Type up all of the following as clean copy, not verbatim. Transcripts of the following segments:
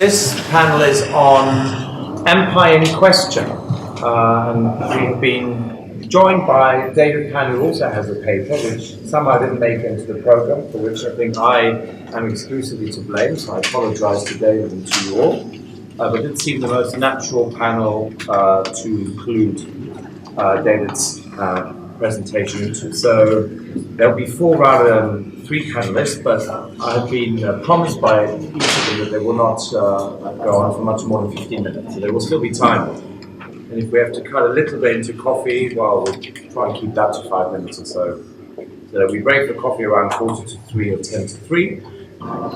This panel is on Empire in Question, and we've been joined by David Pan, who also has a paper which somehow didn't make it into the program, for which I think I am exclusively to blame, so I apologize to David and to you all. But it seemed the most natural panel to include David's presentation into. So there'll be four rather than three panelists, but I've been promised by each of them that they will not go on for much more than 15 minutes, so there will still be time. And if we have to cut a little bit into coffee, well, we'll try and keep that to 5 minutes or so. So we break for coffee around 2:45 or 2:50,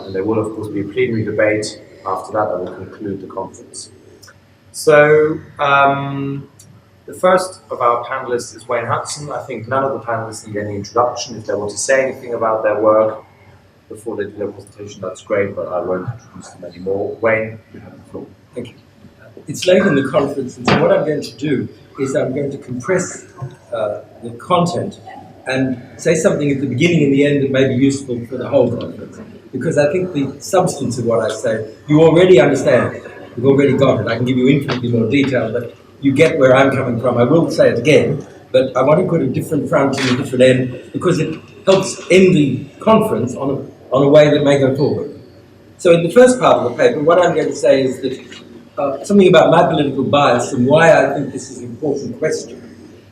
and there will, of course, be a plenary debate after that will conclude the conference. So, the first of our panelists is Wayne Hudson. I think none of the panelists need any introduction. If they want to say anything about their work before they do their presentation, that's great, but I won't introduce them anymore. Wayne, you have the floor. Thank you. It's late in the conference, and so what I'm going to do is I'm going to compress the content and say something at the beginning and the end that may be useful for the whole conference. Because I think the substance of what I say, you already understand. You've already got it. I can give you infinitely more detail, but you get where I'm coming from. I will say it again, but I want to put a different front and a different end because it helps end the conference on a way that may go forward. So in the first part of the paper, what I'm going to say is that something about my political bias and why I think this is an important question.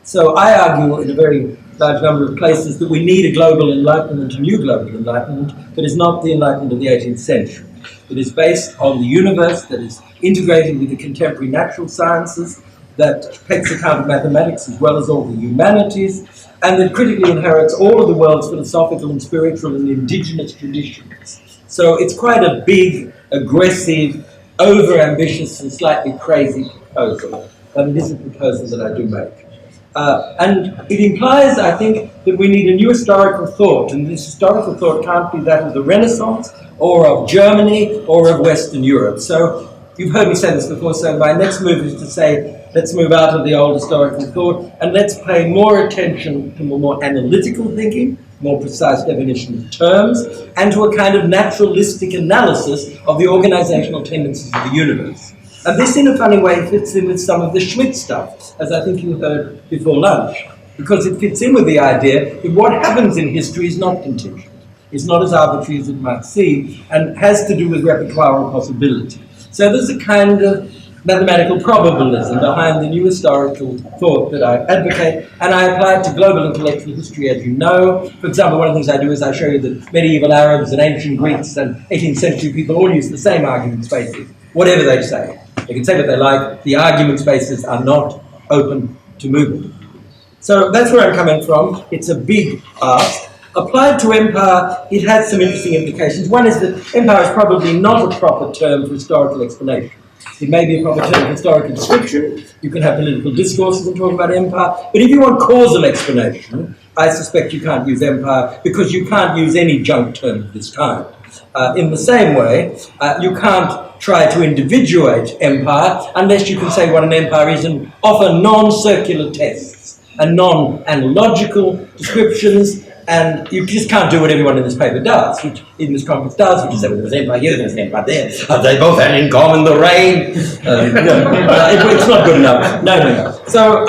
So I argue in a very large number of places that we need a global enlightenment, a new global enlightenment, that is not the enlightenment of the 18th century. It is based on the universe, that is integrated with the contemporary natural sciences, that takes account of mathematics as well as all the humanities, and that critically inherits all of the world's philosophical and spiritual and indigenous traditions. So it's quite a big, aggressive, over-ambitious and slightly crazy proposal, but it is a proposal that I do make. And it implies, I think, that we need a new historical thought, and this historical thought can't be that of the Renaissance, or of Germany, or of Western Europe. So you've heard me say this before, so my next move is to say, let's move out of the old historical thought, and let's pay more attention to more analytical thinking, more precise definition of terms, and to a kind of naturalistic analysis of the organizational tendencies of the universe. And this, in a funny way, fits in with some of the Schmidt stuff, as I think you heard before lunch, because it fits in with the idea that what happens in history is not contingent. It's not as arbitrary as it might seem, and has to do with repertoire and possibility. So there's a kind of mathematical probabilism behind the new historical thought that I advocate, and I apply it to global intellectual history, as you know. For example, one of the things I do is I show you that medieval Arabs and ancient Greeks and 18th century people all use the same argument spaces, whatever they say. They can say what they like. The argument spaces are not open to movement. So that's where I'm coming from. It's a big ask. Applied to empire, it has some interesting implications. One is that empire is probably not a proper term for historical explanation. It may be a proper term for historical description. You can have political discourses and talk about empire. But if you want causal explanation, I suspect you can't use empire because you can't use any junk term of this kind. In the same way, you can't try to individuate empire unless you can say what an empire is and offer non-circular tests and non-analogical descriptions, and you just can't do what everyone in this paper does, which in this conference does, which is say, well, there's an empire here, there's an empire there, they both had in common the rain. It's not good enough. No. So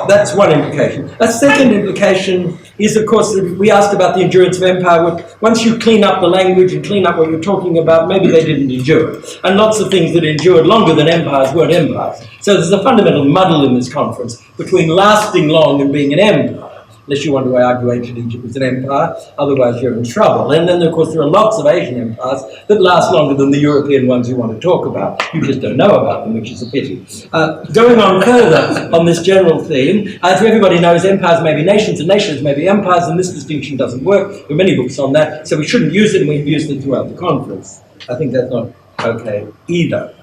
that's one implication. A second implication is, of course, that we asked about the endurance of empire. Once you clean up the language and clean up what you're talking about, maybe they didn't endure. And lots of things that endured longer than empires weren't empires. So there's a fundamental muddle in this conference between lasting long and being an empire. Unless you want to argue ancient Egypt was an empire, otherwise you're in trouble. And then, of course, there are lots of Asian empires that last longer than the European ones you want to talk about. You just don't know about them, which is a pity. Going on further on this general theme, as everybody knows, empires may be nations and nations may be empires, and this distinction doesn't work. There are many books on that, so we shouldn't use it, and we've used it throughout the conference. I think that's not okay either.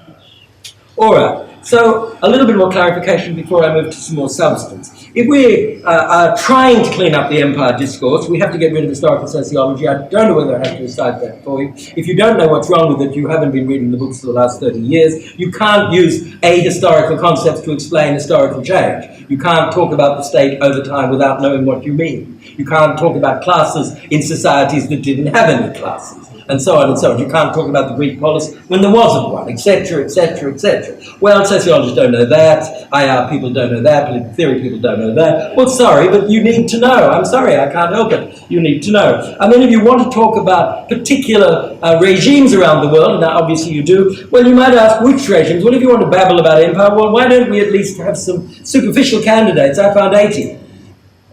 All right. So, a little bit more clarification before I move to some more substance. If we are trying to clean up the empire discourse, we have to get rid of historical sociology. I don't know whether I have to recite that for you. If you don't know what's wrong with it, you haven't been reading the books for the last 30 years. You can't use historical concepts to explain historical change. You can't talk about the state over time without knowing what you mean. You can't talk about classes in societies that didn't have any classes. and so on and so on. You can't talk about the Greek polis when there wasn't one, etc., etc., etc. Well, sociologists don't know that, IR people don't know that, political theory people don't know that. Well, sorry, but you need to know. I'm sorry, I can't help it. You need to know. And then if you want to talk about particular regimes around the world, and obviously you do, well, you might ask which regimes. Well, if you want to babble about empire, well, why don't we at least have some superficial candidates? I found 80.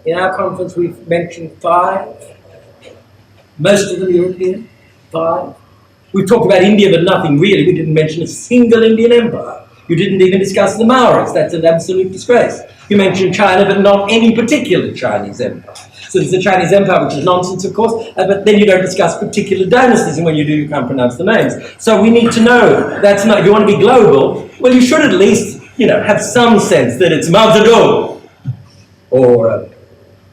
In our conference, we've mentioned 5. Most of them European, 5. We've talked about India, but nothing really. We didn't mention a single Indian empire. You didn't even discuss the Maoris. That's an absolute disgrace. You mentioned China, but not any particular Chinese empire. So there's the Chinese empire, which is nonsense, of course, but then you don't discuss particular dynasties, and when you do, you can't pronounce the names. So we need to know that's not, if you want to be global, well, you should at least, have some sense that it's Mao Zedong, or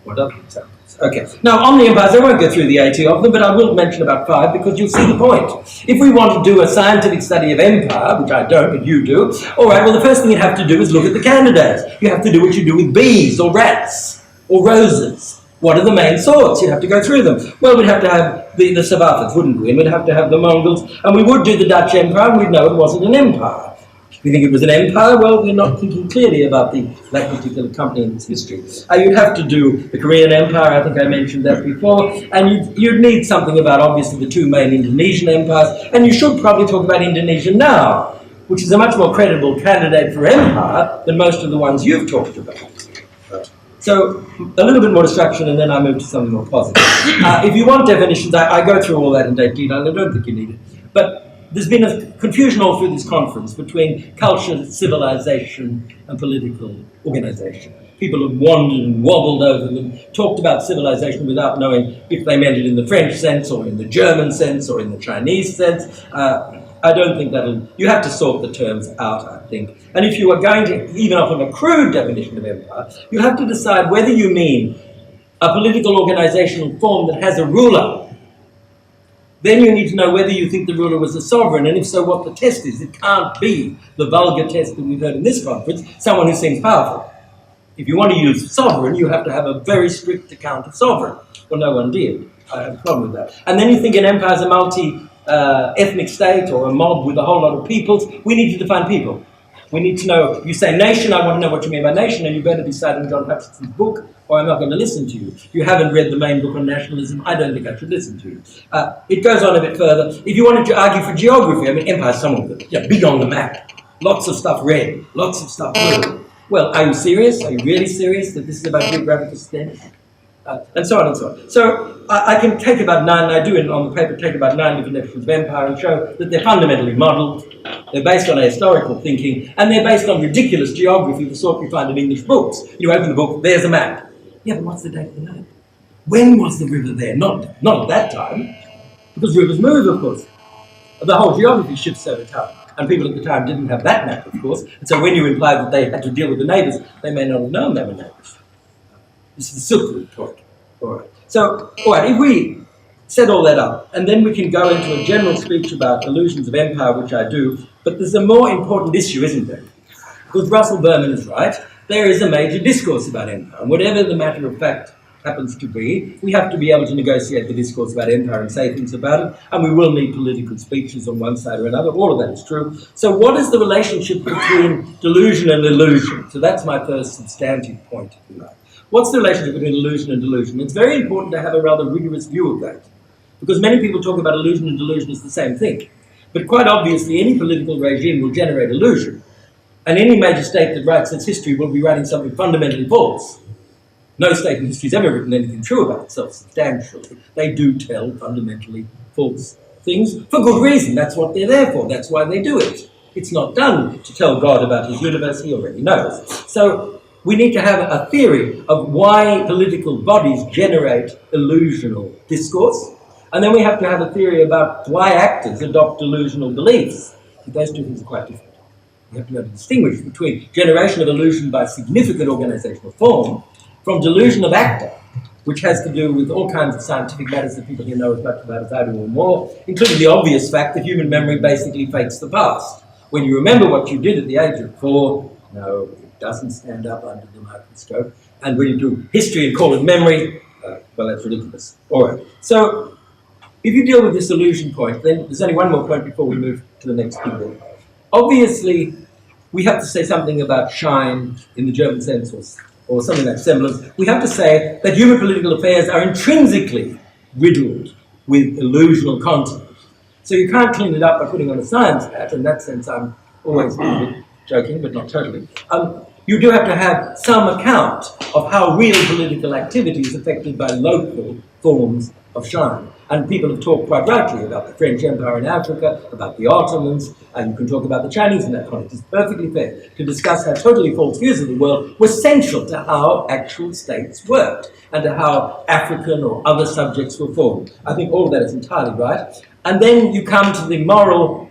what other examples? Okay. Now, on the empires, I won't go through the 80 of them, but I will mention about 5 because you'll see the point. If we want to do a scientific study of empire, which I don't, but you do, all right, well, the first thing you have to do is look at the candidates. You have to do what you do with bees or rats or roses. What are the main sorts? You'd have to go through them. Well, we'd have to have the Savathids, wouldn't we? And we'd have to have the Mongols, and we would do the Dutch Empire, and we'd know it wasn't an empire. If we think it was an empire, well, we're not thinking clearly about that particular company and its history. You'd have to do the Korean Empire, I think I mentioned that before, and you'd need something about, obviously, the 2 main Indonesian empires, and you should probably talk about Indonesia now, which is a much more credible candidate for empire than most of the ones you've talked about. So, a little bit more destruction, and then I move to something more positive. If you want definitions, I go through all that in detail. I don't think you need it. But there's been a confusion all through this conference between culture, civilization, and political organization. People have wandered and wobbled over them, talked about civilization without knowing if they meant it in the French sense, or in the German sense, or in the Chinese sense. I don't think you have to sort the terms out, I think. And if you are going to, even off of a crude definition of empire, you have to decide whether you mean a political organizational form that has a ruler. Then you need to know whether you think the ruler was a sovereign, and if so, what the test is. It can't be the vulgar test that we've heard in this conference, someone who seems powerful. If you want to use sovereign, you have to have a very strict account of sovereign. Well, no one did. I have a problem with that. And then you think an empire is a multi-ethnic state or a mob with a whole lot of peoples. We need to define people. We need to know, you say nation, I want to know what you mean by nation, and you better be citing John Hudson's book, or I'm not going to listen to you. You haven't read the main book on nationalism, I don't think I should listen to you. It goes on a bit further. If you wanted to argue for geography, I mean, empire is some of it. Yeah, big on the map. Lots of stuff red, lots of stuff blue. Well, are you serious? Are you really serious that this is about geographical extent? And so on and so on. So I can take about 9, and I do on the paper take about 9 different definitions of empire and show that they're fundamentally modelled, they're based on a historical thinking, and they're based on ridiculous geography, the sort you find in English books. You open the book, there's a map. Yeah, but what's the date of the map? When was the river there? Not at that time, because rivers move, of course. The whole geography shifts over time. And people at the time didn't have that map, of course. And so when you imply that they had to deal with the neighbours, they may not have known they were neighbours. This is the Silk Route point. All right. So, all right, if we set all that up, and then we can go into a general speech about illusions of empire, which I do, but there's a more important issue, isn't there? Because Russell Berman is right. There is a major discourse about empire. And whatever the matter of fact happens to be, we have to be able to negotiate the discourse about empire and say things about it, and we will need political speeches on one side or another. All of that is true. So what is the relationship between delusion and illusion? So that's my first substantive point, if you like. What's the relationship between illusion and delusion? It's very important to have a rather rigorous view of that, because many people talk about illusion and delusion as the same thing. But quite obviously, any political regime will generate illusion, and any major state that writes its history will be writing something fundamentally false. No state in history has ever written anything true about itself substantially. They do tell fundamentally false things for good reason. That's what they're there for. That's why they do it. It's not done to tell God about his universe. He already knows. So we need to have a theory of why political bodies generate illusional discourse. And then we have to have a theory about why actors adopt delusional beliefs. Those two things are quite different. We have to be able to distinguish between generation of illusion by significant organizational form from delusion of actor, which has to do with all kinds of scientific matters that people here know as much about as I do or more, including the obvious fact that human memory basically fakes the past. When you remember what you did at the age of 4, no, it doesn't stand up under the microscope. And when you do history and call it memory, well, that's ridiculous. All right. So if you deal with this illusion point, then there's only one more point before we move to the next big bit. Obviously, we have to say something about shine in the German sense, or something like semblance. We have to say that human political affairs are intrinsically riddled with illusional content. So you can't clean it up by putting on a science hat. In that sense, I'm always a bit joking, but not totally. You do have to have some account of how real political activity is affected by local forms of shine. And people have talked quite rightly about the French Empire in Africa, about the Ottomans, and you can talk about the Chinese in that context. It's perfectly fair to discuss how totally false views of the world were central to how actual states worked and to how African or other subjects were formed. I think all of that is entirely right. And then you come to the moral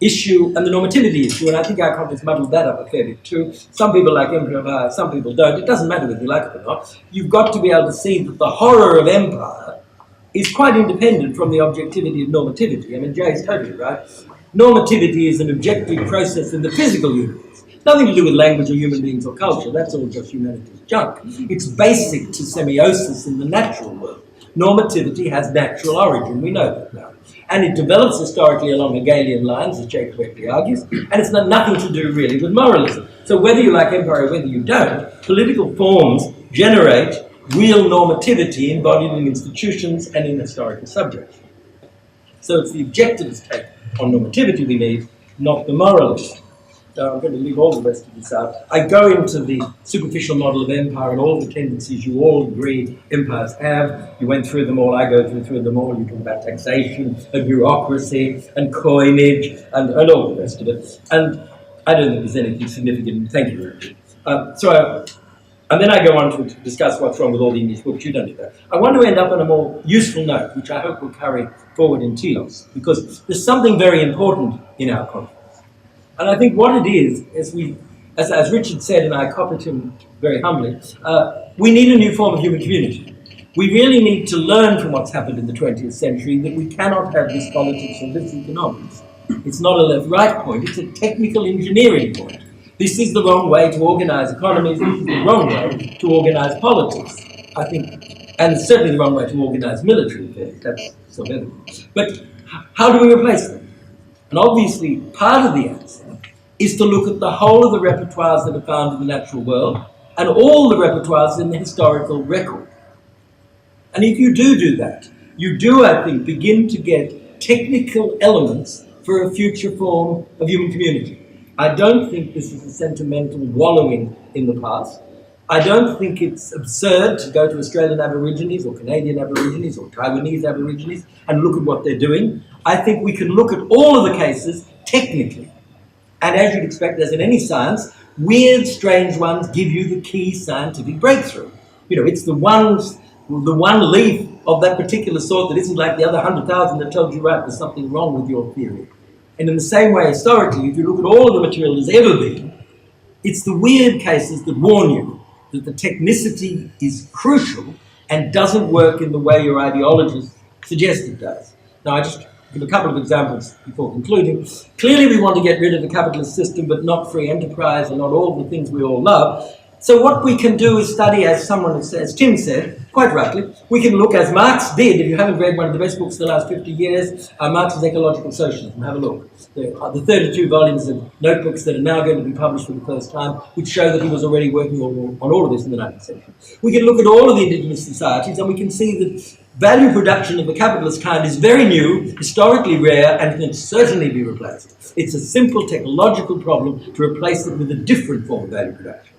issue and the normativity issue, and I think our conference muddled that up a fair bit too. Some people like empire, some people don't. It doesn't matter whether you like it or not. You've got to be able to see that the horror of empire is quite independent from the objectivity of normativity. I mean, Jay's totally right. Normativity is an objective process in the physical universe. Nothing to do with language or human beings or culture. That's all just humanity's junk. It's basic to semiosis in the natural world. Normativity has natural origin. We know that now. And it develops historically along Hegelian lines, as Jay correctly argues, and it's got nothing to do really with moralism. So whether you like empire or whether you don't, political forms generate real normativity embodied in institutions and in historical subjects. So it's the objectivist take on normativity we need, not the moralist. So I'm going to leave all the rest of this out. I go into the superficial model of empire and all the tendencies you all agree empires have. You went through them all, I go through them all. You talk about taxation and bureaucracy and coinage and all the rest of it. And I don't think there's anything significant. Thank you very much. And then I go on to discuss what's wrong with all the English books. You don't do that. I want to end up on a more useful note, which I hope will carry forward in Telos, because there's something very important in our conference. And I think what it is as Richard said, and I copied him very humbly, we need a new form of human community. We really need to learn from what's happened in the 20th century that we cannot have this politics or this economics. It's not a left-right point, it's a technical engineering point. This is the wrong way to organise economies, this is the wrong way to organise politics, I think, and it's certainly the wrong way to organise military affairs, that's self-evident. But how do we replace them? And obviously, part of the answer is to look at the whole of the repertoires that are found in the natural world and all the repertoires in the historical record. And if you do that, you do, I think, begin to get technical elements for a future form of human community. I don't think this is a sentimental wallowing in the past. I don't think it's absurd to go to Australian Aborigines or Canadian Aborigines or Taiwanese Aborigines and look at what they're doing. I think we can look at all of the cases technically. And as you'd expect, as in any science, weird, strange ones give you the key scientific breakthrough. You know, it's the one leaf of that particular sort that isn't like the other 100,000 that tells you, right, there's something wrong with your theory. And in the same way, historically, if you look at all of the material there's ever been, it's the weird cases that warn you that the technicity is crucial and doesn't work in the way your ideologists suggest it does. Now, I just give a couple of examples before concluding. Clearly, we want to get rid of the capitalist system, but not free enterprise and not all the things we all love. So what we can do is study, as Tim said, quite rightly, we can look, as Marx did. If you haven't read one of the best books of the last 50 years, Marx's Ecological Socialism, have a look. The 32 volumes of notebooks that are now going to be published for the first time, which show that he was already working on all of this in the 19th century. We can look at all of the indigenous societies and we can see that value production of the capitalist kind is very new, historically rare, and can certainly be replaced. It's a simple technological problem to replace it with a different form of value production.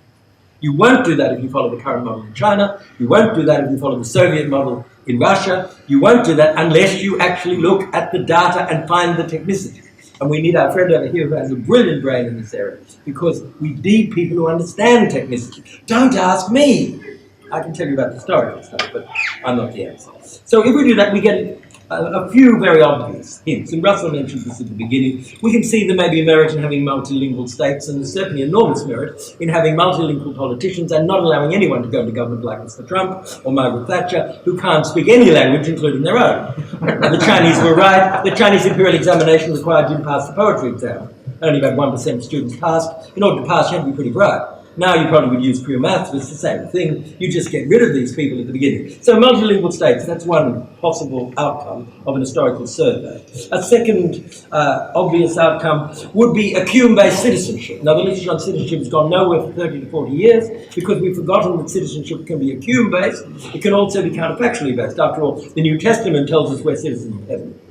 You won't do that if you follow the current model in China. You won't do that if you follow the Soviet model in Russia. You won't do that unless you actually look at the data and find the technicity. And we need our friend over here who has a brilliant brain in this area, because we need people who understand technicity. Don't ask me. I can tell you about the historical stuff, but I'm not the answer. So if we do that, we get a few very obvious hints. And Russell mentioned this at the beginning. We can see there may be merit in having multilingual states, and there's certainly enormous merit in having multilingual politicians and not allowing anyone to go into government like Mr. Trump or Margaret Thatcher, who can't speak any language, including their own. The Chinese were right. The Chinese imperial examination required you to pass the poetry exam. Only about 1% of students passed. In order to pass, you have to be pretty bright. Now you probably would use pure maths, but it's the same thing. You just get rid of these people at the beginning. So multilingual states, that's one possible outcome of an historical survey. A second obvious outcome would be a queume-based citizenship. Now the literature on citizenship has gone nowhere for 30 to 40 years because we've forgotten that citizenship can be a queume-based. It can also be counterfactually based. After all, the New Testament tells us we're citizens of heaven.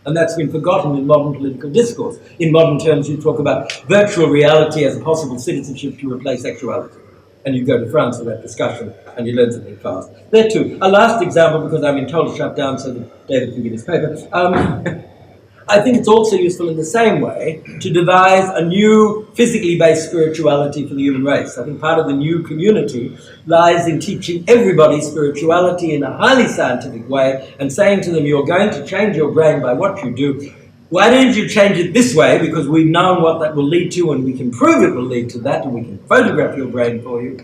And that's been forgotten in modern political discourse. In modern terms, you talk about virtual reality as a possible citizenship to replace actuality. And you go to France for that discussion, and you learn something fast. There too. A last example, because I've been told to shut down so that David can get his paper. I think it's also useful in the same way to devise a new physically based spirituality for the human race. I think part of the new community lies in teaching everybody spirituality in a highly scientific way and saying to them, you're going to change your brain by what you do. Why don't you change it this way? Because we've known what that will lead to and we can prove it will lead to that and we can photograph your brain for you.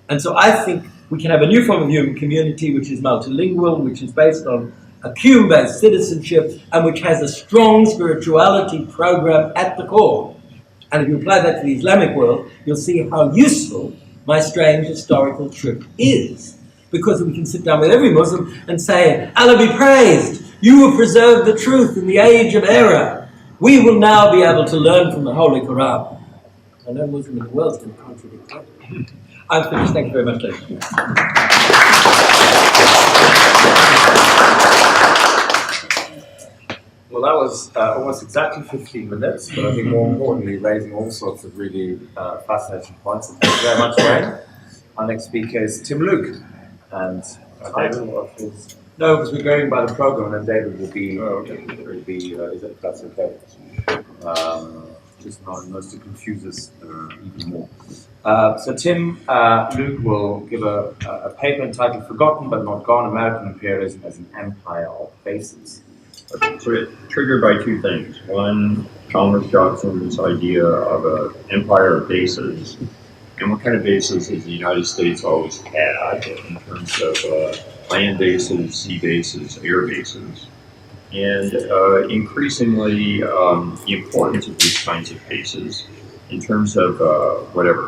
And so I think we can have a new form of human community which is multilingual, which is based on a queume-based citizenship, and which has a strong spirituality program at the core. And if you apply that to the Islamic world, you'll see how useful my strange historical trip is. Because we can sit down with every Muslim and say, Allah be praised, you have preserved the truth in the age of error. We will now be able to learn from the Holy Quran. And no Muslim in the world is going to contradict that. I'm finished. Thank you very much, ladies. Well, that was almost exactly 15 minutes, but I think more importantly, raising all sorts of really fascinating points. And thank you very much, Wayne. Our next speaker is Tim Luke, and David of his. No, because we're going by the program, and then David will be. Is it? That's okay. Just not to confuse us even more. So Tim Luke will give a paper entitled "Forgotten but Not Gone: American Imperialism as an Empire of Faces." So it's triggered by two things. One, Chalmers Johnson's idea of an empire of bases, and what kind of bases has the United States always had in terms of land bases, sea bases, air bases, and increasingly the importance of these kinds of bases in terms of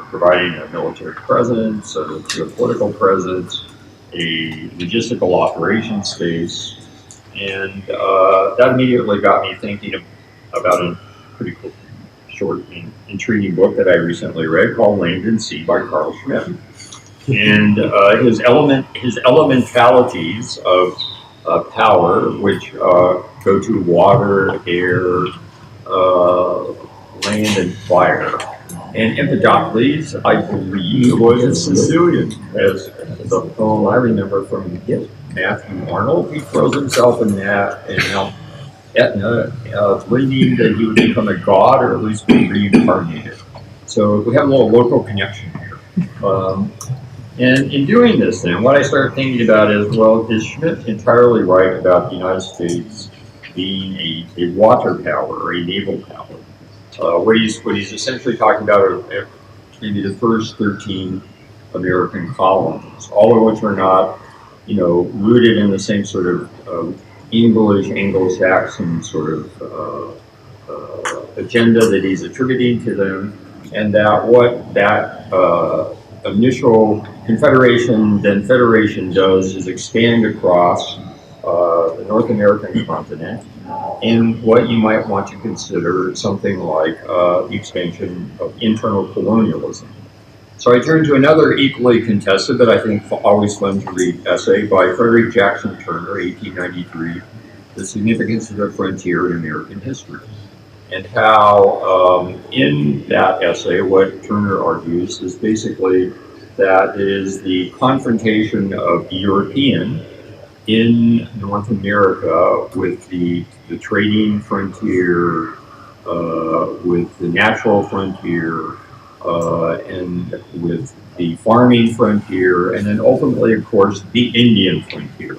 providing a military presence, a geopolitical presence, a logistical operations space. And that immediately got me thinking about a pretty cool, short, and intriguing book that I recently read called Land and Sea by Carl Schmitt. And his elementalities of power, which go to water, air, land, and fire. And Empedocles, I believe, was a Sicilian, as the poem I remember from Matthew Arnold. He throws himself in that and Etna, believing that he would become a god or at least be reincarnated. So we have a little local connection here. And in doing this then, what I started thinking about is, well, is Schmitt entirely right about the United States being a water power or a naval power? What he's essentially talking about are maybe the first 13 American colonies, all of which are not rooted in the same sort of English, Anglo-Saxon sort of agenda that he's attributing to them, and that what that initial confederation, then federation does is expand across the North American continent in what you might want to consider something like the expansion of internal colonialism. So I turn to another equally contested, but I think always fun to read, essay by Frederick Jackson Turner, 1893, The Significance of the Frontier in American History. And how in that essay, what Turner argues is basically that it is the confrontation of the European in North America with the trading frontier, with the natural frontier, and with the farming frontier, and then ultimately, of course, the Indian frontier.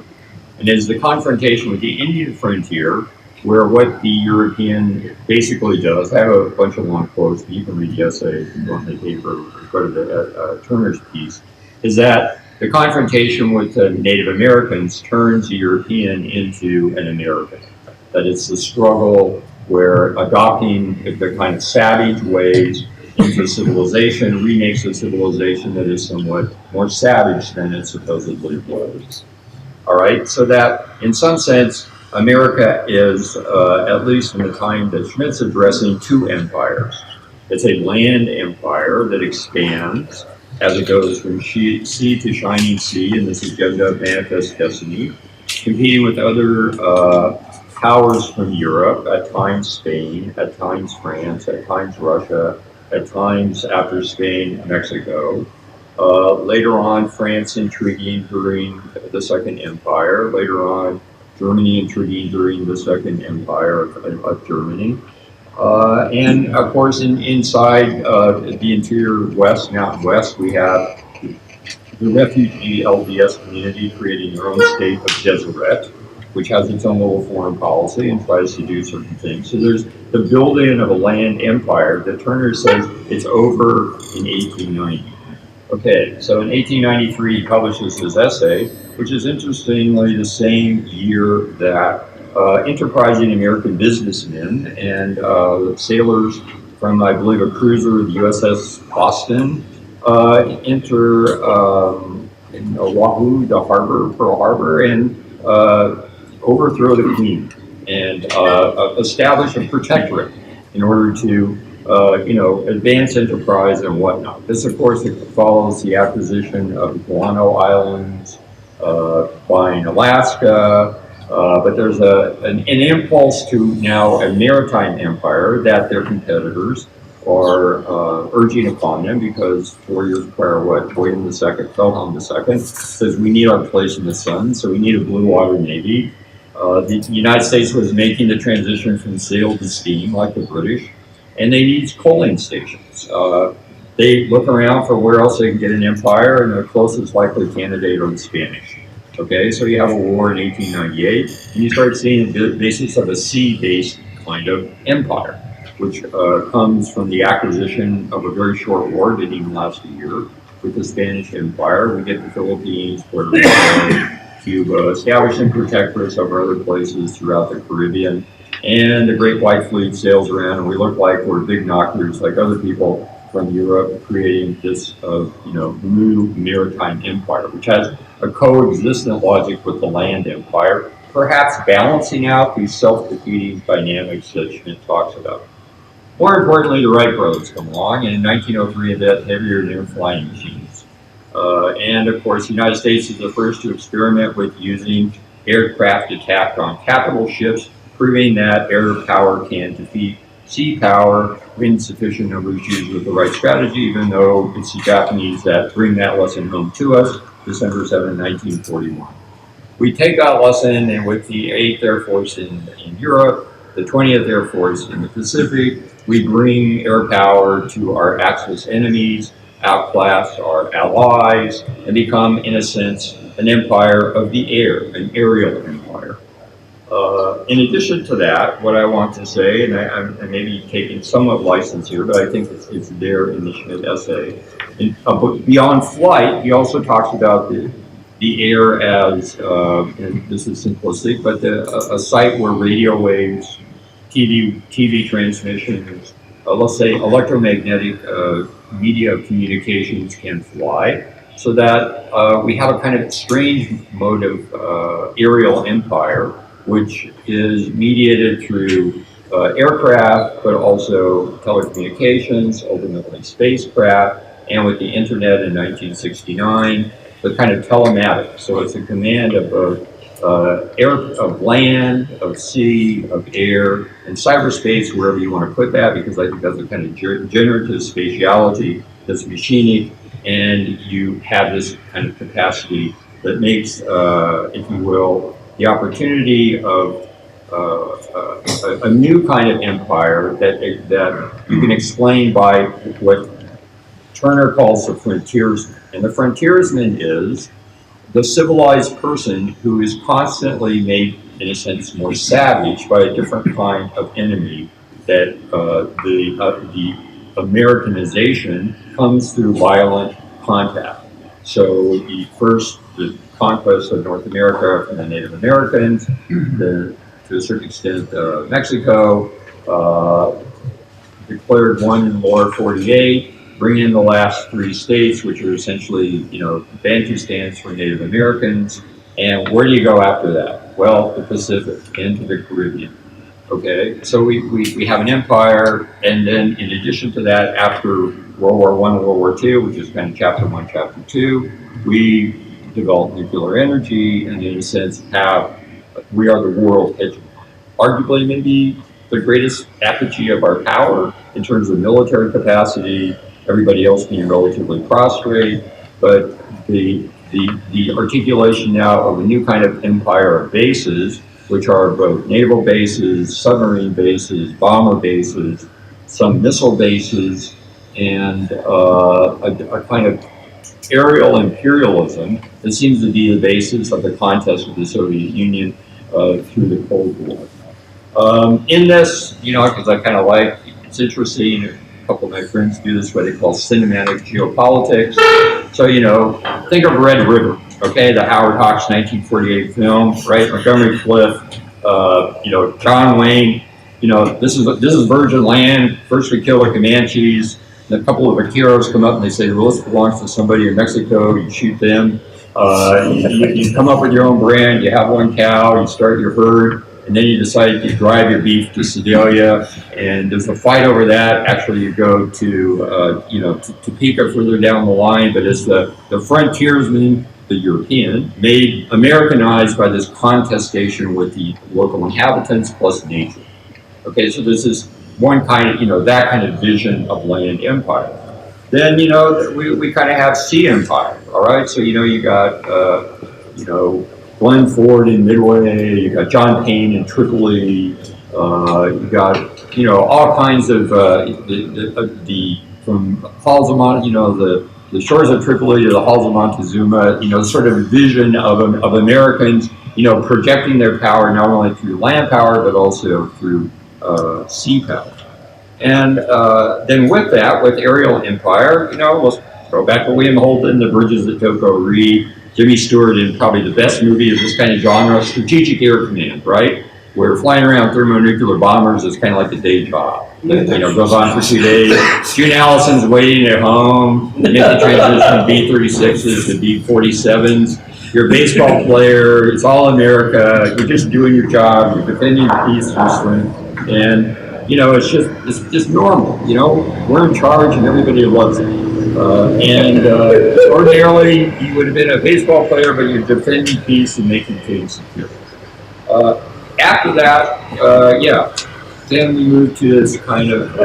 And it's the confrontation with the Indian frontier where what the European basically does, I have a bunch of long quotes, but you can read the essay on the paper, go to the Turner's piece, is that the confrontation with the Native Americans turns the European into an American. That it's the struggle where adopting the kind of savage ways into civilization, remakes a civilization that is somewhat more savage than it supposedly was. All right, so that in some sense, America is, at least in the time that Schmidt's addressing, two empires. It's a land empire that expands as it goes from sea to shining sea in this agenda of manifest destiny, competing with other powers from Europe, at times Spain, at times France, at times Russia, at times after Spain, Mexico. Later on, France intriguing during the Second Empire. Later on, Germany intriguing during the Second Empire of Germany. And of course, inside the interior West, Mountain West, we have the refugee LDS community creating their own state of Deseret, which has its own little foreign policy and tries to do certain things. So there's the building of a land empire that Turner says it's over in 1890. Okay, so in 1893 he publishes his essay, which is interestingly the same year that enterprising American businessmen and sailors from, I believe, a cruiser, the USS Boston, enter in Oahu, the harbor, Pearl Harbor, and overthrow the Queen and establish a protectorate in order to advance enterprise and whatnot. This, of course, follows the acquisition of Guano Islands, buying Alaska, but there's an impulse to now a maritime empire that their competitors are urging upon them, because 4 years prior, William II, Wilhelm II, says we need our place in the sun, so we need a blue water navy. The United States was making the transition from sail to steam, like the British, and they need coaling stations. They look around for where else they can get an empire, and the closest likely candidate are the Spanish. Okay, so you have a war in 1898, and you start seeing the basis of a sea-based kind of empire, which comes from the acquisition of a very short war, didn't even last a year, with the Spanish Empire. We get the Philippines, Puerto Rico, Cuba, establishing protectorates over other places throughout the Caribbean, and the Great White Fleet sails around, and we look like we're big knockers, like other people from Europe, creating this new maritime empire, which has a coexistent logic with the land empire, perhaps balancing out these self-defeating dynamics that Schmidt talks about. More importantly, the Wright brothers come along, and in 1903 invent heavier-than-air flying machines. And of course, the United States is the first to experiment with using aircraft attack on capital ships, proving that air power can defeat sea power in sufficient numbers used with the right strategy, even though it's the Japanese that bring that lesson home to us, December 7, 1941. We take that lesson, and with the 8th Air Force in Europe, the 20th Air Force in the Pacific, we bring air power to our Axis enemies, outclass our allies, and become, in a sense, an empire of the air, an aerial empire. In addition to that, what I want to say, and I may be taking somewhat license here, but I think it's there in the Schmidt essay. Beyond flight, he also talks about the air as, and this is simplistic, but a site where radio waves, TV transmissions, let's say electromagnetic media of communications can fly, so that we have a kind of strange mode of aerial empire, which is mediated through aircraft, but also telecommunications, ultimately spacecraft, and with the internet in 1969, the kind of telematics. So it's a command of both of land, of sea, of air, and cyberspace, wherever you want to put that, because I think that's a kind of generative spatiality that's machinic, and you have this kind of capacity that makes, if you will, the opportunity of a new kind of empire that you can explain by what Turner calls the frontiersman. And the frontiersman is the civilized person who is constantly made, in a sense, more savage by a different kind of enemy, that the Americanization comes through violent contact. So the conquest of North America from the Native Americans, to a certain extent Mexico, declared one in the lower 48, bring in the last 3 states, which are essentially, Bantustans for Native Americans. And where do you go after that? Well, the Pacific, into the Caribbean. Okay, so we have an empire, and then in addition to that, after World War I and World War II, which is kind of chapter 1, chapter 2, we developed nuclear energy, and in a sense we are the world hegemon. Arguably maybe the greatest apogee of our power in terms of military capacity, everybody else being relatively prostrate, but the articulation now of a new kind of empire of bases, which are both naval bases, submarine bases, bomber bases, some missile bases, and a kind of aerial imperialism that seems to be the basis of the contest with the Soviet Union through the Cold War. In this, because I kind of it's interesting, a couple of my friends do this, what they call cinematic geopolitics. So, think of Red River, okay, the Howard Hawks 1948 film, right? Montgomery Cliff, John Wayne, this is virgin land. First we kill the Comanches. And a couple of vaqueros come up and they say, well, this belongs to somebody in Mexico. You shoot them. You come up with your own brand. You have one cow. You start your herd. And then you decide to drive your beef to Siciliy, and there's a fight over that. Actually, you go to Topeka further down the line, but as the frontiersman, the European, made Americanized by this contestation with the local inhabitants plus nature. Okay, so this is one kind of, that kind of vision of land empire. Then, we kind of have sea empire, all right? So, you got, Glenn Ford in Midway, you got John Payne in Tripoli, you got, all kinds of, from Halls of the shores of Tripoli to the halls of Montezuma, sort of a vision of Americans, projecting their power not only through land power, but also through sea power. And then with that, with aerial empire, let's go back to William Holden, The Bridges that Don't Go Read, Jimmy Stewart in probably the best movie of this kind of genre, Strategic Air Command, right? Where flying around thermonuclear bombers is kind of like a day job. Goes on for 2 days. June Allison's waiting at home. They make the transition from B-36s to B-47s. You're a baseball player. It's all America. You're just doing your job. You're defending peace through strength. And, it's just normal. We're in charge and everybody loves it. Ordinarily, you would have been a baseball player, but you're defending peace and making things secure. After that, then we move to this kind of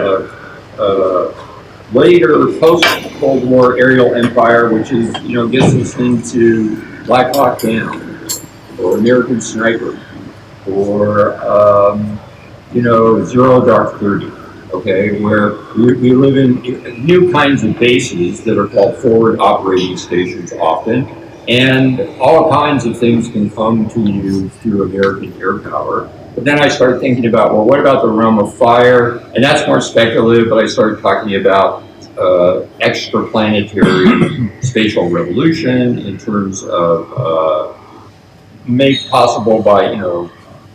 later post-Cold War aerial empire, which is, gets us into Black Hawk Down, or American Sniper, or, Zero Dark 30. Okay, where we live in new kinds of bases that are called forward operating stations often, and all kinds of things can come to you through American air power. But then I started thinking about, well, what about the realm of fire? And that's more speculative, but I started talking about extraplanetary spatial revolution in terms of made possible by,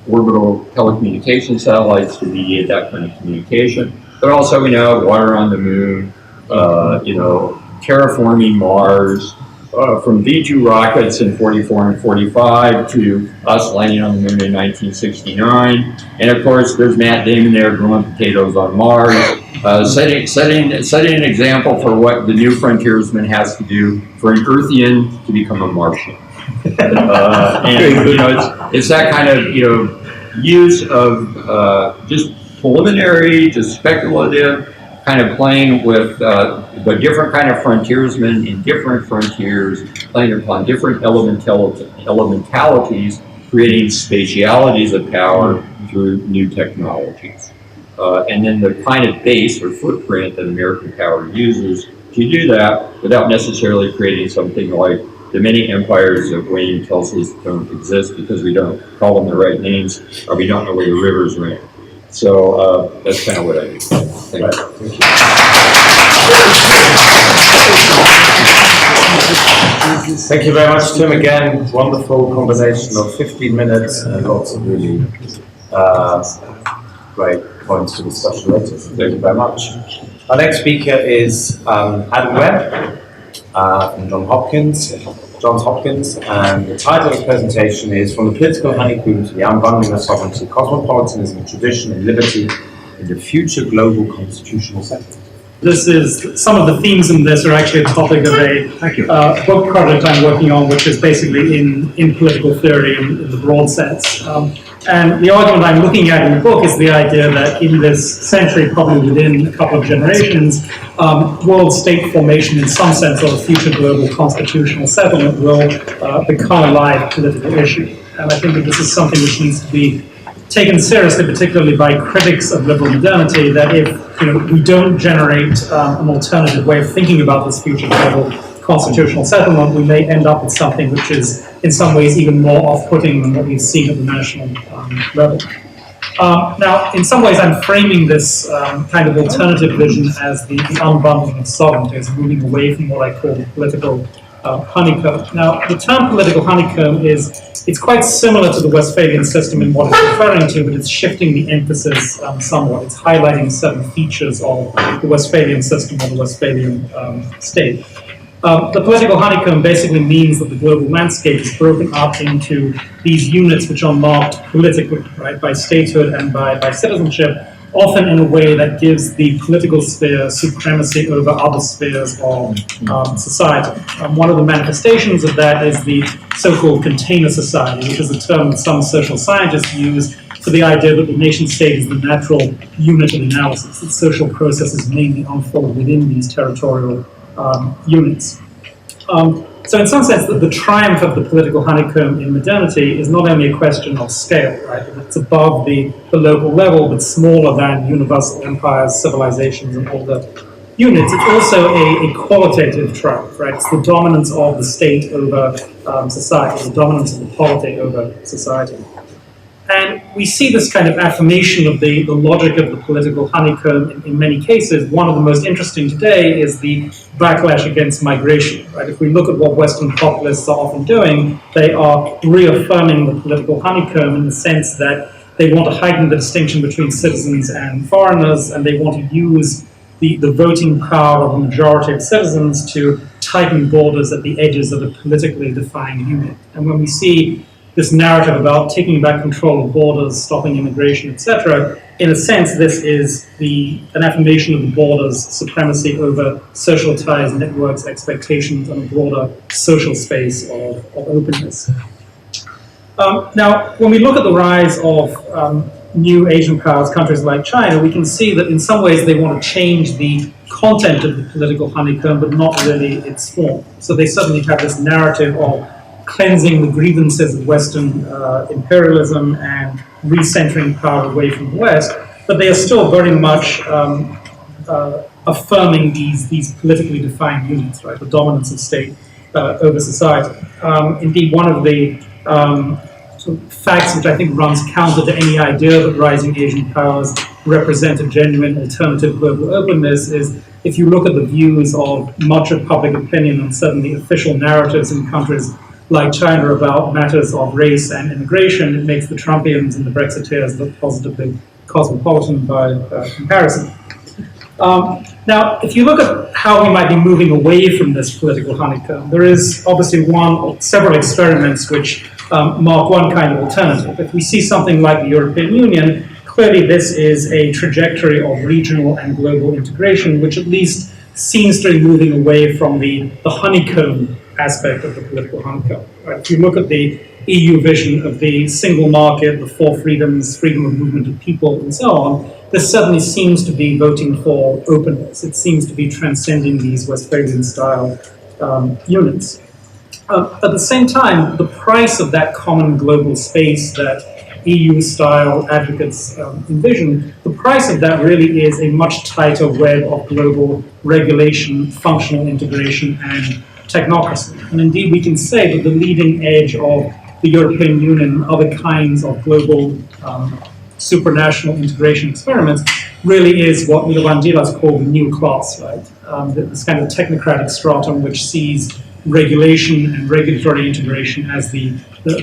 orbital telecommunication satellites to mediate that kind of communication. But also, water on the moon, terraforming Mars, from V2 rockets in 44 and 45 to us landing on the moon in 1969. And of course, there's Matt Damon there growing potatoes on Mars, setting an example for what the new frontiersman has to do for an Earthian to become a Martian. It's that kind of, use of just preliminary, just speculative, kind of playing with the different kind of frontiersmen in different frontiers, playing upon different elementalities, creating spatialities of power through new technologies. And then the kind of base or footprint that American power uses to do that without necessarily creating something like the many empires that Wayne tells us don't exist because we don't call them the right names or we don't know where the rivers ran. So that's kind of what I do. Thank you. Thank you very much, Tim. Again, wonderful combination of 15 minutes and lots of really great points to discussion later. Thank you very much. Our next speaker is Adam Webb from Johns Hopkins, and the title of the presentation is From the Political Honeycomb to the Unbundling of Sovereignty, Cosmopolitanism, Tradition and Liberty in the Future Global Constitutional Settlement. Some of the themes in this are actually a topic of a book project I'm working on, which is basically in political theory in the broad sense. And the argument I'm looking at in the book is the idea that in this century, probably within a couple of generations, world state formation in some sense, or a future global constitutional settlement, will become a live political issue. And I think that this is something which needs to be taken seriously, particularly by critics of liberal modernity, that if we don't generate an alternative way of thinking about this future global constitutional settlement, we may end up with something which is in some ways even more off-putting than what we've seen at the national level. Now, in some ways, I'm framing this kind of alternative vision as the unbundling of sovereignty, as moving away from what I call the political honeycomb. Now, the term political honeycomb it's quite similar to the Westphalian system in what it's referring to, but it's shifting the emphasis somewhat. It's highlighting certain features of the Westphalian system or the Westphalian state. The political honeycomb basically means that the global landscape is broken up into these units which are marked politically, right, by statehood and by citizenship, often in a way that gives the political sphere supremacy over other spheres of society. One of the manifestations of that is the so-called container society, which is a term that some social scientists use for the idea that the nation-state is the natural unit of analysis, that social processes mainly unfold within these territorial units. So in some sense, the triumph of the political honeycomb in modernity is not only a question of scale, right? It's above the local level, but smaller than universal empires, civilizations, and all the units. It's also a qualitative triumph, right? It's the dominance of the state over society, the dominance of the polity over society. And we see this kind of affirmation of the logic of the political honeycomb in many cases. One of the most interesting today is the backlash against migration. Right? If we look at what Western populists are often doing, they are reaffirming the political honeycomb in the sense that they want to heighten the distinction between citizens and foreigners, and they want to use the voting power of a majority of citizens to tighten borders at the edges of a politically defined unit. And when we see this narrative about taking back control of borders, stopping immigration, etc., in a sense, this is an affirmation of the borders' supremacy over social ties, networks, expectations, and a broader social space of openness. Now, when we look at the rise of new Asian powers, countries like China, we can see that in some ways they want to change the content of the political honeycomb, but not really its form. So they suddenly have this narrative of cleansing the grievances of Western imperialism and recentering power away from the West, but they are still very much affirming these politically defined units, right? The dominance of state over society. Indeed, one of the sort of facts which I think runs counter to any idea that rising Asian powers represent a genuine alternative global openness is if you look at the views of much of public opinion and certainly official narratives in countries like China about matters of race and immigration, it makes the Trumpians and the Brexiteers look positively cosmopolitan by comparison. Now, if you look at how we might be moving away from this political honeycomb, there is obviously one or several experiments which mark one kind of alternative. If we see something like the European Union, clearly this is a trajectory of regional and global integration, which at least seems to be moving away from the honeycomb aspect of the political honeycomb. Right? If you look at the EU vision of the single market, the four freedoms, freedom of movement of people, and so on, this certainly seems to be voting for openness. It seems to be transcending these Westphalian-style units. At the same time, the price of that common global space that EU-style advocates envision, the price of that really is a much tighter web of global regulation, functional integration, and technocracy. And indeed, we can say that the leading edge of the European Union and other kinds of global supranational integration experiments really is what Vangelis called the new class, right? This kind of technocratic stratum which sees regulation and regulatory integration as the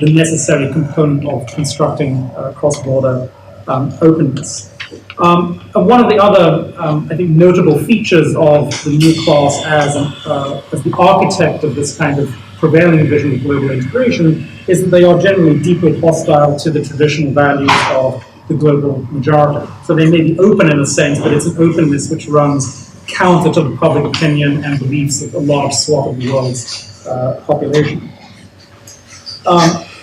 necessary component of constructing cross-border openness. And one of the other, I think, notable features of the new class as the architect of this kind of prevailing vision of global integration is that they are generally deeply hostile to the traditional values of the global majority. So they may be open in a sense, but it's an openness which runs counter to the public opinion and beliefs of a large swath of the world's population.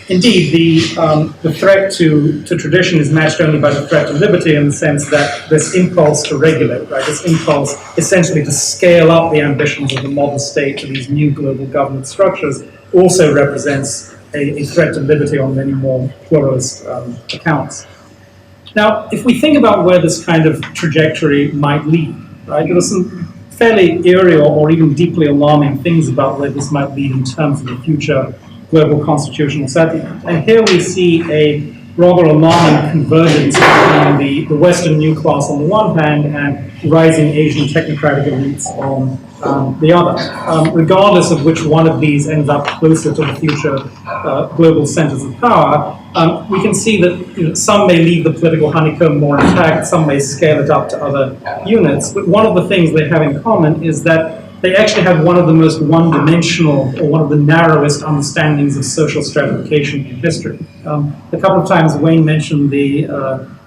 Indeed, the threat to tradition is matched only by the threat to liberty in the sense that this impulse to regulate, right, this impulse essentially to scale up the ambitions of the modern state to these new global governance structures also represents a threat to liberty on many more pluralist accounts. Now, if we think about where this kind of trajectory might lead, right, there are some fairly eerie or even deeply alarming things about where this might lead in terms of the future global constitutional settlement. And here we see a rather alarming convergence between the Western new class on the one hand and rising Asian technocratic elites on the other. Regardless of which one of these ends up closer to the future global centers of power, we can see that some may leave the political honeycomb more intact, some may scale it up to other units, but one of the things they have in common is that they actually have one of the most one-dimensional or one of the narrowest understandings of social stratification in history. A couple of times Wayne mentioned the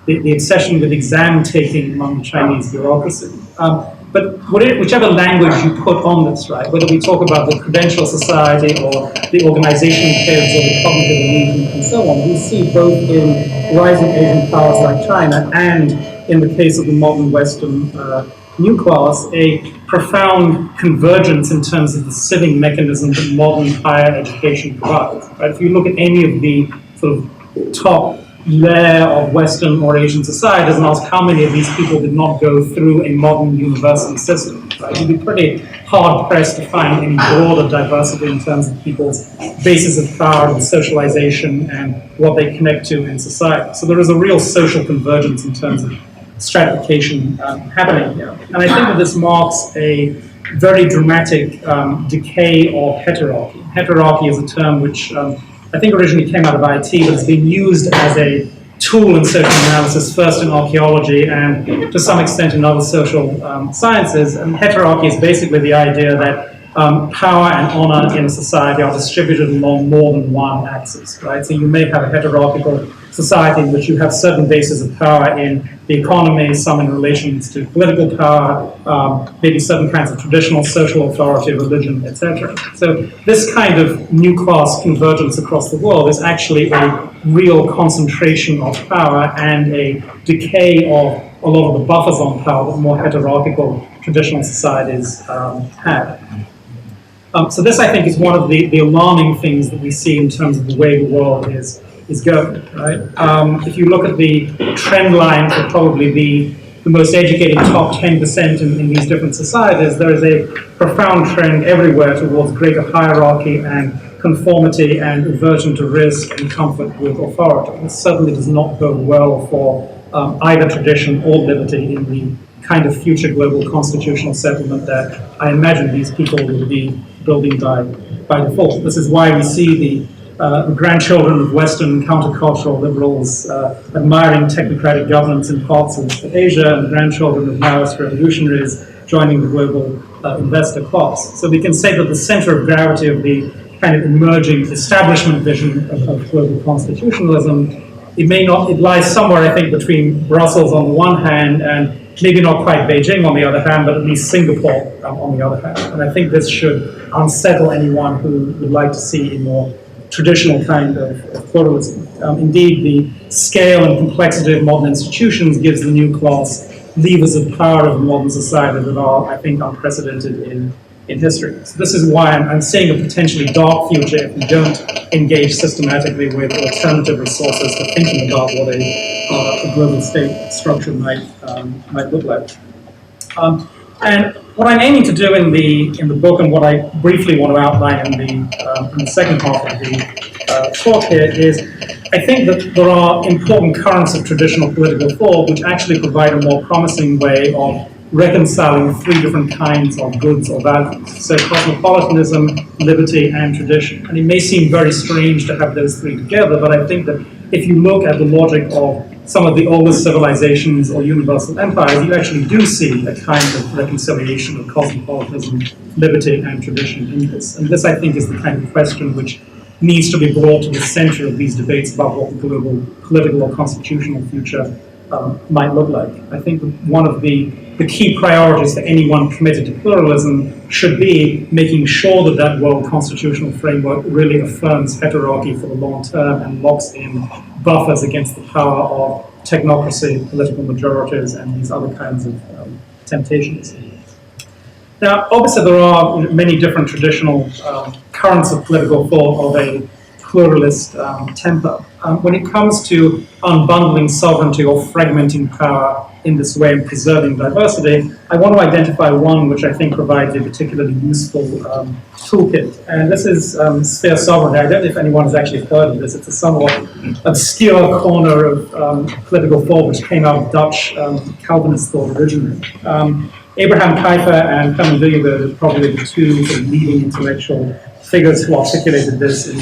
obsession with exam taking among the Chinese bureaucracy. But whichever language you put on this, right, whether we talk about the credential society or the organizational heads or the cognitive elite and so on, we see both in rising Asian powers like China and in the case of the modern Western new class, a profound convergence in terms of the sieving mechanism that modern higher education provides. Right? If you look at any of the sort of top layer of Western or Asian societies and ask how many of these people did not go through a modern university system, right? You'd be pretty hard-pressed to find any broader diversity in terms of people's basis of power and socialization and what they connect to in society. So there is a real social convergence in terms of stratification happening here. And I think that this marks a very dramatic decay of heterarchy. Heterarchy is a term which I think originally came out of IT, but it's been used as a tool in social analysis, first in archaeology and to some extent in other social sciences. And heterarchy is basically the idea that power and honor in a society are distributed along more than one axis, right? So you may have a heterarchical society in which you have certain bases of power in the economy, some in relations to political power, maybe certain kinds of traditional social authority, religion, etc. So this kind of new class convergence across the world is actually a real concentration of power and a decay of a lot of the buffers on power that more heterarchical traditional societies have. So this, I think, is one of the alarming things that we see in terms of the way the world is going, right? If you look at the trend line for probably the most educated top 10% in these different societies, there is a profound trend everywhere towards greater hierarchy and conformity and aversion to risk and comfort with authority. This certainly does not bode well for either tradition or liberty in the kind of future global constitutional settlement that I imagine these people will be building by default. This is why we see the grandchildren of Western countercultural liberals admiring technocratic governance in parts of Asia, and the grandchildren of Maoist revolutionaries joining the global investor class. So we can say that the center of gravity of the kind of emerging establishment vision of global constitutionalism, it lies somewhere, I think, between Brussels on the one hand and maybe not quite Beijing on the other hand, but at least Singapore on the other hand. And I think this should unsettle anyone who would like to see a more traditional kind of pluralism. Indeed, the scale and complexity of modern institutions gives the new class levers of power of modern society that are, I think, unprecedented in history. So this is why I'm seeing a potentially dark future if we don't engage systematically with alternative resources for thinking about what a global state structure might look like. And what I'm aiming to do in the book, and what I briefly want to outline in the second half of the talk here, is I think that there are important currents of traditional political thought which actually provide a more promising way of reconciling three different kinds of goods or values. So cosmopolitanism, liberty, and tradition. And it may seem very strange to have those three together, but I think that if you look at the logic of some of the oldest civilizations or universal empires, you actually do see a kind of reconciliation of cosmopolitanism, liberty, and tradition in this. And this, I think, is the kind of question which needs to be brought to the center of these debates about what the global political or constitutional future might look like. I think one of the key priorities for anyone committed to pluralism should be making sure that that world constitutional framework really affirms heterarchy for the long term and locks in buffers against the power of technocracy, political majorities, and these other kinds of temptations. Now, obviously, there are many different traditional currents of political thought of a pluralist temper. When it comes to unbundling sovereignty or fragmenting power in this way and preserving diversity, I want to identify one which I think provides a particularly useful toolkit. And this is sphere sovereignty. I don't know if anyone has actually heard of this. It's a somewhat obscure corner of political thought which came out of Dutch Calvinist thought originally. Abraham Kuyper and Herman Wiggenberg are probably the two sort of leading intellectual figures who articulated this in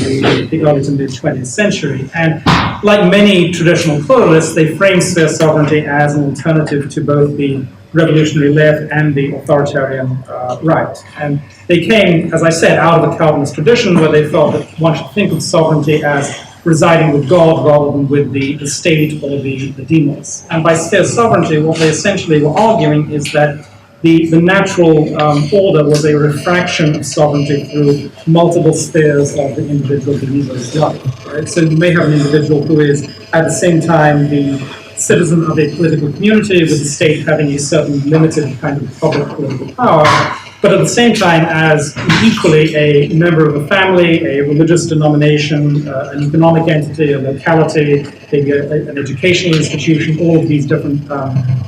the early to mid-20th century. And like many traditional pluralists, they framed sphere sovereignty as an alternative to both the revolutionary left and the authoritarian right. And they came, as I said, out of the Calvinist tradition where they felt that one should think of sovereignty as residing with God rather than with the state or the demos. And by sphere sovereignty, what they essentially were arguing is that the natural order was a refraction of sovereignty through multiple spheres of the individual believer's life. Right? So you may have an individual who is at the same time the citizen of a political community with the state having a certain limited kind of public political power, but at the same time as equally a member of a family, a religious denomination, an economic entity, a locality, maybe an educational institution, all of these different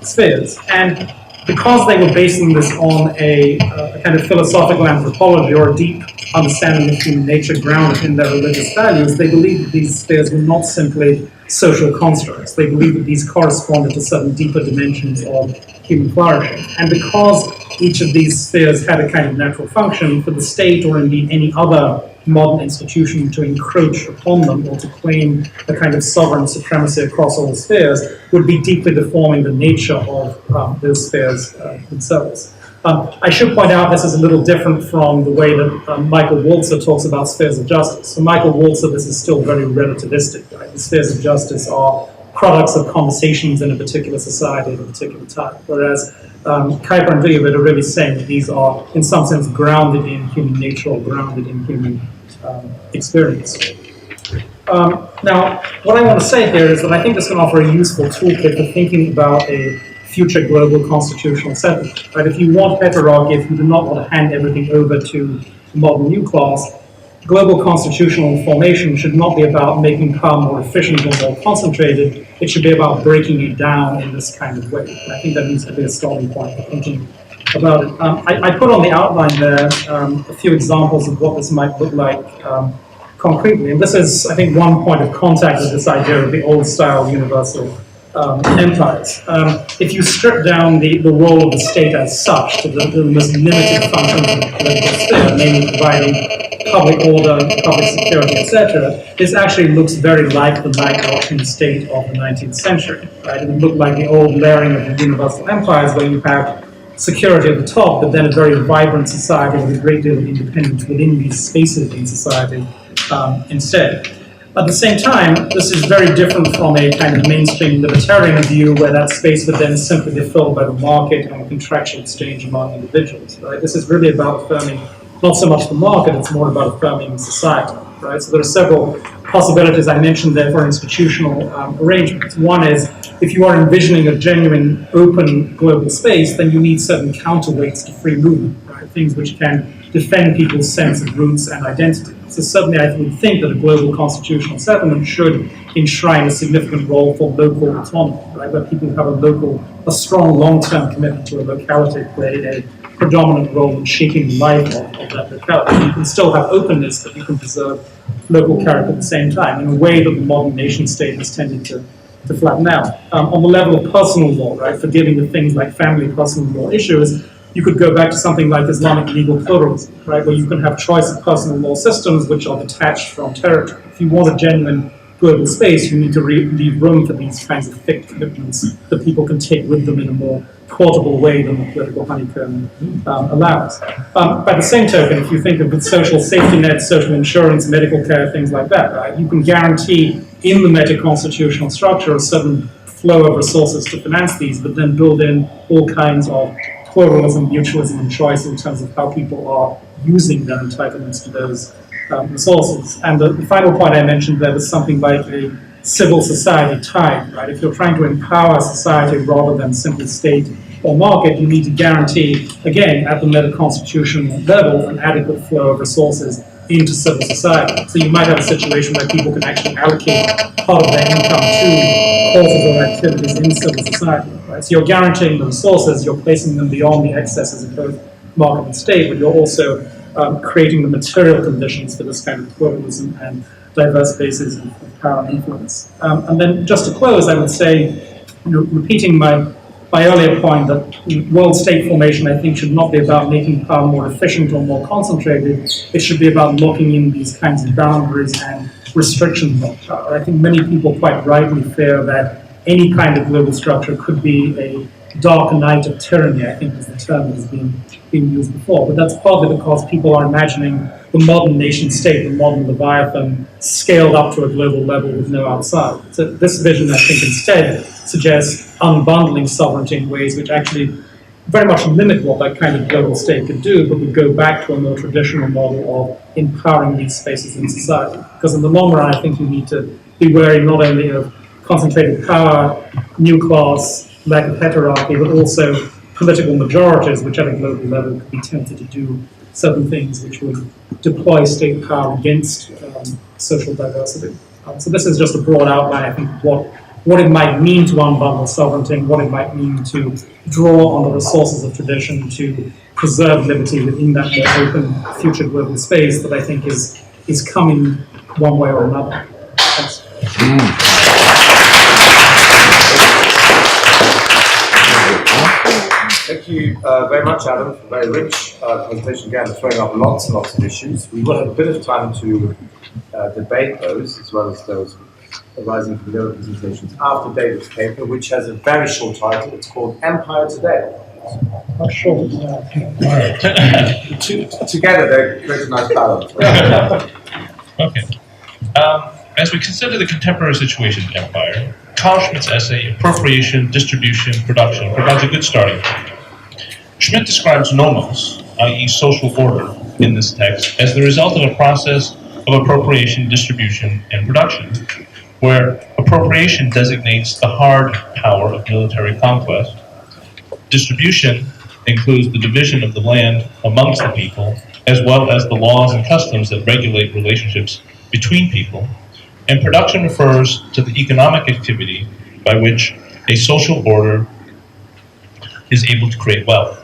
spheres. And because they were basing this on a kind of philosophical anthropology or a deep understanding of human nature grounded in their religious values, they believed that these spheres were not simply social constructs. They believed that these corresponded to certain deeper dimensions of human flourishing. And because each of these spheres had a kind of natural function, for the state or indeed any other modern institution to encroach upon them or to claim a kind of sovereign supremacy across all spheres would be deeply deforming the nature of those spheres themselves. I should point out this is a little different from the way that Michael Walzer talks about spheres of justice. For Michael Walzer, this is still very relativistic. Right? The spheres of justice are products of conversations in a particular society at a particular time, whereas Kuyper and Wiggenberg are really saying that these are, in some sense, grounded in human nature or grounded in human experience. Now, what I want to say here is that I think this can offer a useful toolkit for thinking about a future global constitutional settlement. Right? If you want heterarchy, if you do not want to hand everything over to the modern new class, global constitutional formation should not be about making power more efficient or more concentrated. It should be about breaking it down in this kind of way. And I think that needs to be a starting point for thinking about it. I put on the outline there a few examples of what this might look like concretely. And this is, I think, one point of contact with this idea of the old-style universal empires. If you strip down the role of the state as such to the most limited functions of the political sphere, namely providing public order, public security, etc., this actually looks very like the night-watching state of the 19th century. Right? It would look like the old layering of the universal empires where you have security at the top, but then a very vibrant society with a great deal of independence within these spaces in society instead. At the same time, this is very different from a kind of mainstream libertarian view where that space would then simply be filled by the market and contractual exchange among individuals. Right? This is really about affirming not so much the market, it's more about affirming society. Right? So there are several possibilities I mentioned there for institutional arrangements. One is, if you are envisioning a genuine open global space, then you need certain counterweights to free movement, right? Things which can defend people's sense of roots and identity. So certainly I would think that a global constitutional settlement should enshrine a significant role for local autonomy, right? Where people have a strong long-term commitment to a locality play a predominant role in shaping the life of that locality. You can still have openness, but you can preserve local character at the same time in a way that the modern nation state has tended to flatten out. On the level of personal law, right, for dealing with things like family personal law issues, you could go back to something like Islamic legal pluralism, right, where you can have choice of personal law systems which are detached from territory. If you want a genuine global space, you need to leave room for these kinds of thick commitments that people can take with them in a more portable way than the political honeycomb allows. By the same token, if you think of the social safety net, social insurance, medical care, things like that, right, you can guarantee in the meta-constitutional structure a certain flow of resources to finance these, but then build in all kinds of pluralism, mutualism, and choice in terms of how people are using their entitlements to those resources. And the final point I mentioned there was something like a civil society type, right? If you're trying to empower society rather than simply state or market, you need to guarantee, again, at the meta-constitutional level, an adequate flow of resources into civil society. So you might have a situation where people can actually allocate part of their income to causes or activities in civil society, right? So you're guaranteeing the resources, you're placing them beyond the excesses of both market and state, but you're also creating the material conditions for this kind of pluralism and diverse bases of power and influence. And then just to close, I would say, repeating my earlier point that world state formation, I think, should not be about making power more efficient or more concentrated. It should be about locking in these kinds of boundaries and restrictions on power. I think many people quite rightly fear that any kind of global structure could be a dark night of tyranny, I think is the term that has been used before. But that's partly because people are imagining the modern nation state, the modern Leviathan, scaled up to a global level with no outside. So this vision, I think, instead suggests unbundling sovereignty in ways which actually very much limit what that kind of global state could do, but would go back to a more traditional model of empowering these spaces in society. Because in the long run, I think you need to be wary not only of concentrated power, new class, lack of heterarchy, but also political majorities, which at a global level could be tempted to do certain things which would deploy state power against social diversity. So this is just a broad outline, I think, of what it might mean to unbundle sovereignty, and what it might mean to draw on the resources of tradition to preserve liberty within that more open future global space that I think is coming one way or another. Thanks. Thank you very much, Adam, for a very rich presentation, again, throwing up lots and lots of issues. We will have a bit of time to debate those, as well as those arising from the other presentations after David's paper, which has a very short title. It's called Empire Today. Not sure. Together, they create a nice balance. Okay. As we consider the contemporary situation of empire, Carl Schmitt's essay, Appropriation, Distribution, Production, provides a good starting point. Schmitt describes nomos, i.e. social order, in this text as the result of a process of appropriation, distribution, and production, where appropriation designates the hard power of military conquest, distribution includes the division of the land amongst the people, as well as the laws and customs that regulate relationships between people, and production refers to the economic activity by which a social order is able to create wealth.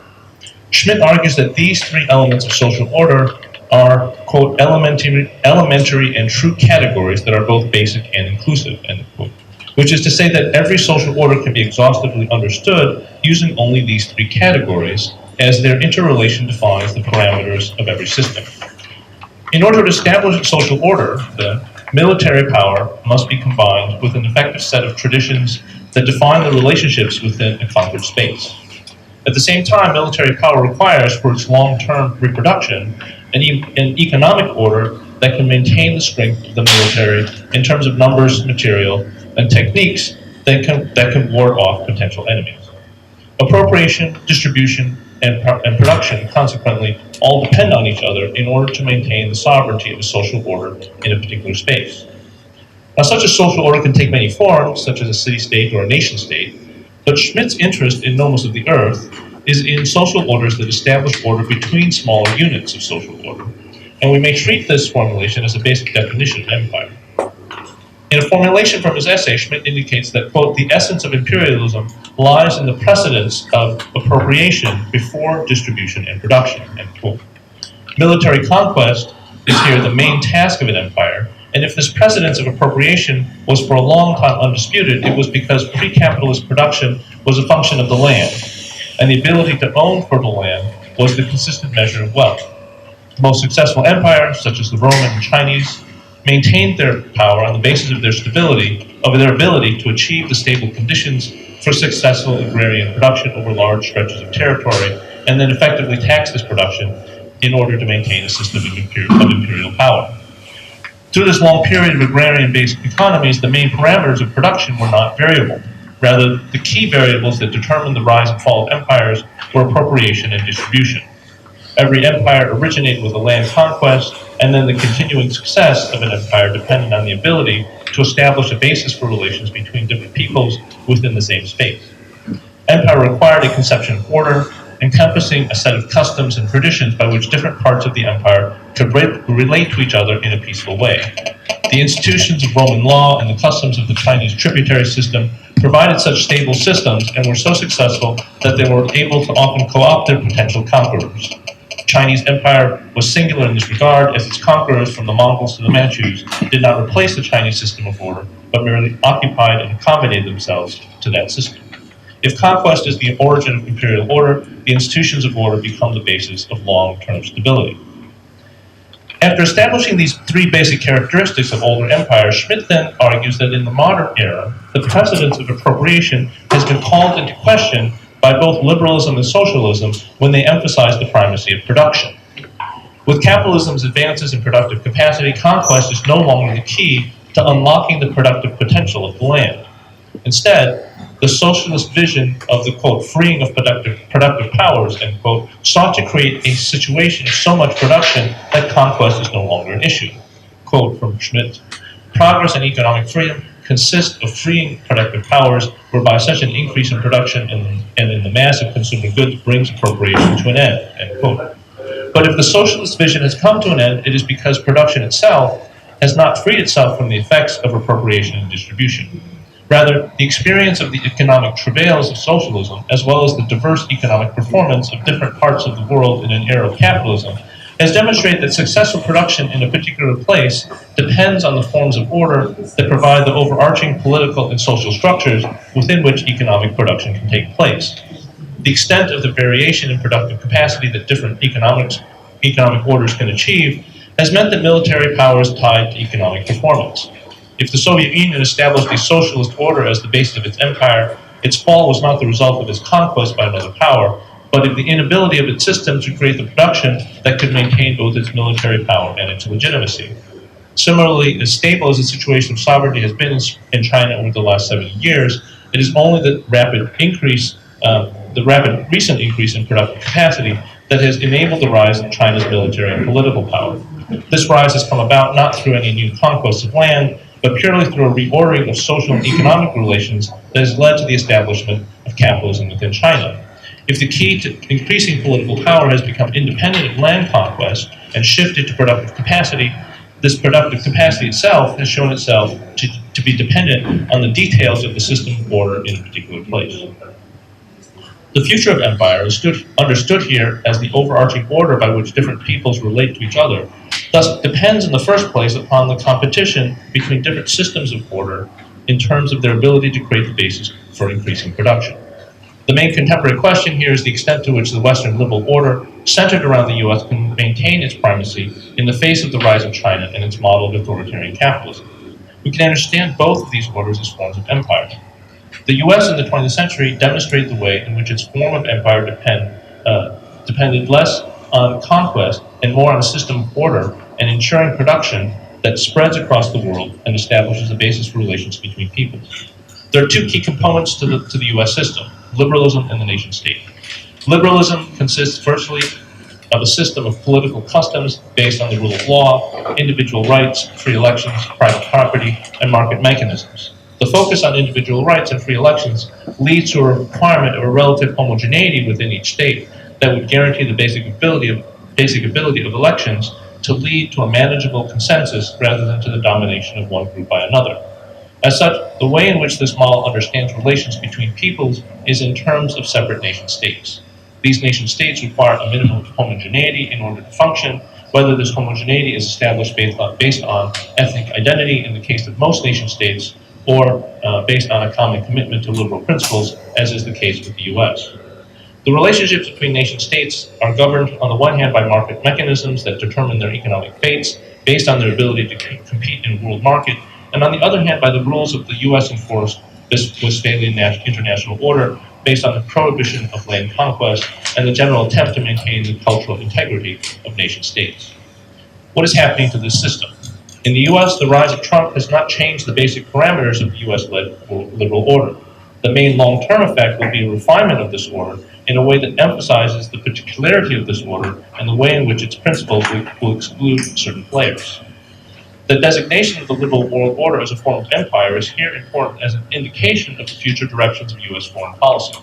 Schmitt argues that these three elements of social order are, quote, elementary and true categories that are both basic and inclusive, end quote. Which is to say that every social order can be exhaustively understood using only these three categories, as their interrelation defines the parameters of every system. In order to establish a social order, then, military power must be combined with an effective set of traditions that define the relationships within a conquered space. At the same time, military power requires for its long-term reproduction an economic order that can maintain the strength of the military in terms of numbers, material, and techniques that can ward off potential enemies. Appropriation, distribution, and production, consequently, all depend on each other in order to maintain the sovereignty of a social order in a particular space. Now, such a social order can take many forms, such as a city-state or a nation-state, but Schmitt's interest in nomos of the earth is in social orders that establish order between smaller units of social order, and we may treat this formulation as a basic definition of empire. In a formulation from his essay, Schmitt indicates that, quote, the essence of imperialism lies in the precedence of appropriation before distribution and production, end quote. Military conquest is here the main task of an empire, and if this precedence of appropriation was for a long time undisputed, it was because pre-capitalist production was a function of the land, and the ability to own fertile land was the consistent measure of wealth. The most successful empires, such as the Roman and Chinese, maintained their power on the basis of their stability, of their ability to achieve the stable conditions for successful agrarian production over large stretches of territory, and then effectively tax this production in order to maintain a system of imperial power. Through this long period of agrarian-based economies, the main parameters of production were not variable. Rather, the key variables that determined the rise and fall of empires were appropriation and distribution. Every empire originated with a land conquest, and then the continuing success of an empire depended on the ability to establish a basis for relations between different peoples within the same space. Empire required a conception of order, encompassing a set of customs and traditions by which different parts of the empire could relate to each other in a peaceful way. The institutions of Roman law and the customs of the Chinese tributary system provided such stable systems and were so successful that they were able to often co-opt their potential conquerors. The Chinese empire was singular in this regard, as its conquerors, from the Mongols to the Manchus, did not replace the Chinese system of order, but merely occupied and accommodated themselves to that system. If conquest is the origin of imperial order, the institutions of order become the basis of long-term stability. After establishing these three basic characteristics of older empires, Schmidt then argues that in the modern era, the precedence of appropriation has been called into question by both liberalism and socialism when they emphasize the primacy of production. With capitalism's advances in productive capacity, conquest is no longer the key to unlocking the productive potential of the land. Instead, the socialist vision of the, quote, freeing of productive powers, end quote, sought to create a situation of so much production that conquest is no longer an issue. Quote from Schmidt, progress and economic freedom consist of freeing productive powers whereby such an increase in production and in the mass of consumer goods brings appropriation to an end quote. But if the socialist vision has come to an end, it is because production itself has not freed itself from the effects of appropriation and distribution. Rather, the experience of the economic travails of socialism, as well as the diverse economic performance of different parts of the world in an era of capitalism, has demonstrated that successful production in a particular place depends on the forms of order that provide the overarching political and social structures within which economic production can take place. The extent of the variation in productive capacity that different economic orders can achieve has meant that military power is tied to economic performance. If the Soviet Union established a socialist order as the basis of its empire, its fall was not the result of its conquest by another power, but of the inability of its system to create the production that could maintain both its military power and its legitimacy. Similarly, as stable as the situation of sovereignty has been in China over the last 70 years, it is only the rapid recent increase in productive capacity that has enabled the rise of China's military and political power. This rise has come about not through any new conquest of land, but purely through a reordering of social and economic relations that has led to the establishment of capitalism within China. If the key to increasing political power has become independent of land conquest and shifted to productive capacity, this productive capacity itself has shown itself to be dependent on the details of the system of order in a particular place. The future of empire is understood here as the overarching order by which different peoples relate to each other. Thus, depends in the first place upon the competition between different systems of order in terms of their ability to create the basis for increasing production. The main contemporary question here is the extent to which the Western liberal order, centered around the U.S., can maintain its primacy in the face of the rise of China and its model of authoritarian capitalism. We can understand both of these orders as forms of empire. The U.S. in the 20th century demonstrated the way in which its form of empire depended less on conquest and more on a system of order and ensuring production that spreads across the world and establishes a basis for relations between peoples. There are two key components to the U.S. system: liberalism and the nation state. Liberalism consists firstly of a system of political customs based on the rule of law, individual rights, free elections, private property, and market mechanisms. The focus on individual rights and free elections leads to a requirement of a relative homogeneity within each state that would guarantee the basic ability of elections to lead to a manageable consensus rather than to the domination of one group by another. As such, the way in which this model understands relations between peoples is in terms of separate nation states. These nation states require a minimum of homogeneity in order to function, whether this homogeneity is established based on ethnic identity in the case of most nation states, or based on a common commitment to liberal principles, as is the case with the U.S. The relationships between nation states are governed on the one hand by market mechanisms that determine their economic fates, based on their ability to compete in a world market, and on the other hand, by the rules of the US enforced Westphalian international order based on the prohibition of land conquest and the general attempt to maintain the cultural integrity of nation states. What is happening to this system? In the US, the rise of Trump has not changed the basic parameters of the US-led liberal order. The main long-term effect will be a refinement of this order in a way that emphasizes the particularity of this order and the way in which its principles will exclude certain players. The designation of the liberal world order as a form of empire is here important as an indication of the future directions of US foreign policy.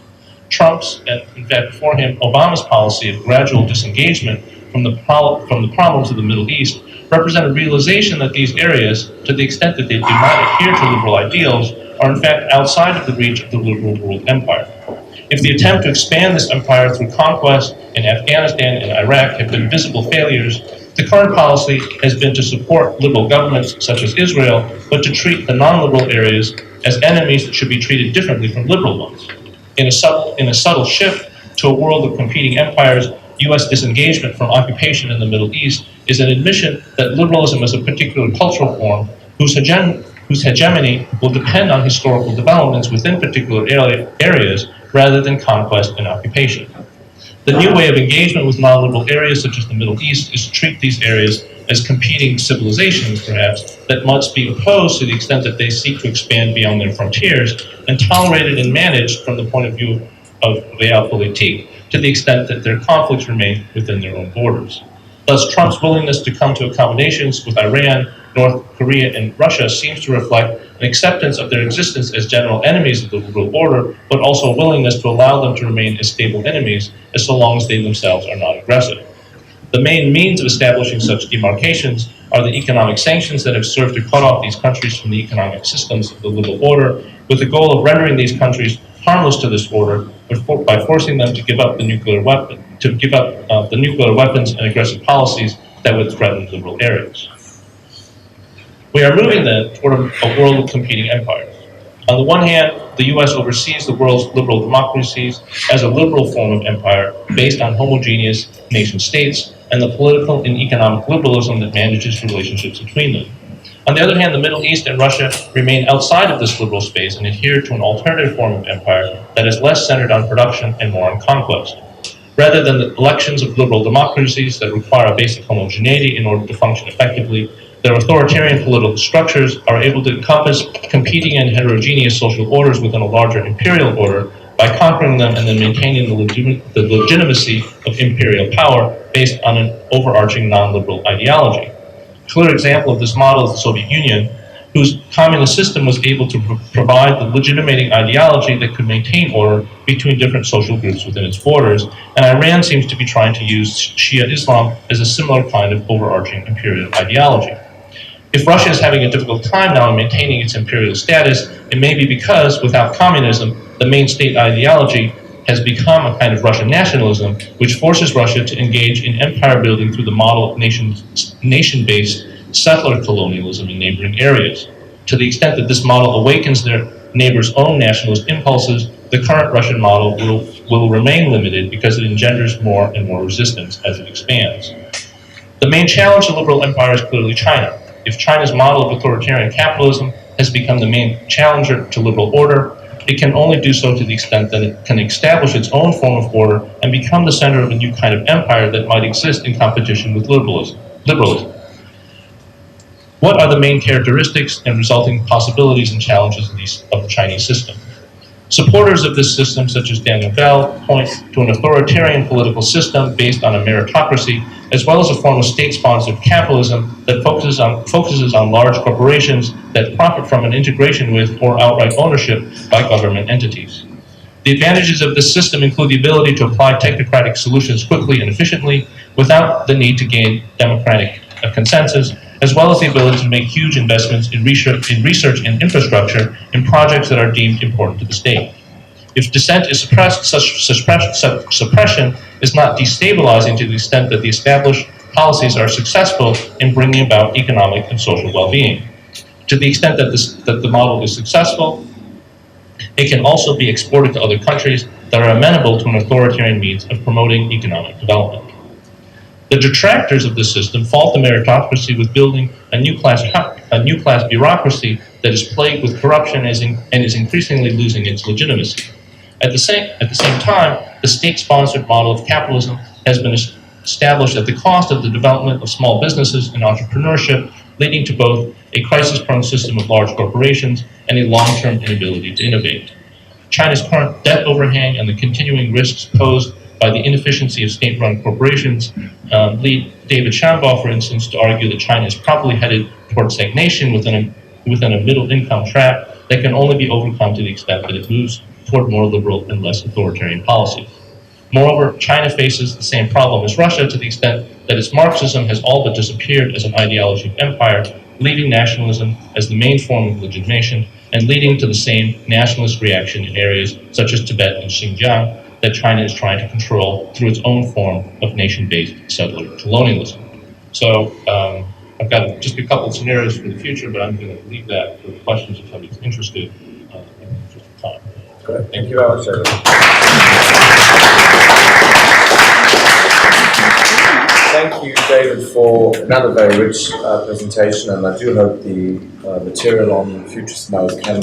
Trump's, and in fact before him, Obama's policy of gradual disengagement from the problems of the Middle East represent a realization that these areas, to the extent that they do not adhere to liberal ideals, are in fact outside of the reach of the liberal world empire. If the attempt to expand this empire through conquest in Afghanistan and Iraq have been visible failures, the current policy has been to support liberal governments such as Israel, but to treat the non-liberal areas as enemies that should be treated differently from liberal ones. In a subtle shift to a world of competing empires, US disengagement from occupation in the Middle East is an admission that liberalism is a particular cultural form whose hegemony will depend on historical developments within particular areas rather than conquest and occupation. The new way of engagement with non-liberal areas such as the Middle East is to treat these areas as competing civilizations, perhaps, that must be opposed to the extent that they seek to expand beyond their frontiers, and tolerated and managed from the point of view of realpolitik, to the extent that their conflicts remain within their own borders. Thus, Trump's willingness to come to accommodations with Iran, North Korea, and Russia seems to reflect an acceptance of their existence as general enemies of the liberal order, but also a willingness to allow them to remain as stable enemies as so long as they themselves are not aggressive. The main means of establishing such demarcations are the economic sanctions that have served to cut off these countries from the economic systems of the liberal order, with the goal of rendering these countries harmless to this order by forcing them to give up the nuclear weapons and aggressive policies that would threaten liberal areas. We are moving then toward a world of competing empires. On the one hand, the US oversees the world's liberal democracies as a liberal form of empire based on homogeneous nation states and the political and economic liberalism that manages relationships between them. On the other hand, the Middle East and Russia remain outside of this liberal space and adhere to an alternative form of empire that is less centered on production and more on conquest. Rather than the elections of liberal democracies that require a basic homogeneity in order to function effectively, their authoritarian political structures are able to encompass competing and heterogeneous social orders within a larger imperial order by conquering them and then maintaining the legitimacy of imperial power based on an overarching non-liberal ideology. A clear example of this model is the Soviet Union, whose communist system was able to provide the legitimating ideology that could maintain order between different social groups within its borders, and Iran seems to be trying to use Shia Islam as a similar kind of overarching imperial ideology. If Russia is having a difficult time now in maintaining its imperial status, it may be because, without communism, the main state ideology has become a kind of Russian nationalism, which forces Russia to engage in empire building through the model of nation-based settler colonialism in neighboring areas. To the extent that this model awakens their neighbors' own nationalist impulses, the current Russian model will remain limited because it engenders more and more resistance as it expands. The main challenge to liberal empire is clearly China. If China's model of authoritarian capitalism has become the main challenger to liberal order, it can only do so to the extent that it can establish its own form of order and become the center of a new kind of empire that might exist in competition with liberalism. What are the main characteristics and resulting possibilities and challenges of the Chinese system? Supporters of this system, such as Daniel Bell, point to an authoritarian political system based on a meritocracy, as well as a form of state-sponsored capitalism that focuses on large corporations that profit from an integration with or outright ownership by government entities. The advantages of this system include the ability to apply technocratic solutions quickly and efficiently without the need to gain democratic consensus, as well as the ability to make huge investments in research and infrastructure in projects that are deemed important to the state. If dissent is suppressed, such suppression is not destabilizing to the extent that the established policies are successful in bringing about economic and social well-being. To the extent that the model is successful, it can also be exported to other countries that are amenable to an authoritarian means of promoting economic development. The detractors of this system fault the meritocracy with building a new class bureaucracy that is plagued with corruption and is increasingly losing its legitimacy. At the same time, the state-sponsored model of capitalism has been established at the cost of the development of small businesses and entrepreneurship, leading to both a crisis-prone system of large corporations and a long-term inability to innovate. China's current debt overhang and the continuing risks posed by the inefficiency of state-run corporations lead David Shambaugh, for instance, to argue that China is probably headed towards stagnation within a middle-income trap that can only be overcome to the extent that it moves toward more liberal and less authoritarian policies. Moreover, China faces the same problem as Russia to the extent that its Marxism has all but disappeared as an ideology of empire, leaving nationalism as the main form of legitimation and leading to the same nationalist reaction in areas such as Tibet and Xinjiang that China is trying to control through its own form of nation-based settler colonialism. So I've got just a couple of scenarios for the future, but I'm going to leave that for questions if somebody's interested in the interest of time. Great. Thank you very much, David. Thank you, David, for another very rich presentation, and I do hope the material on future scenarios can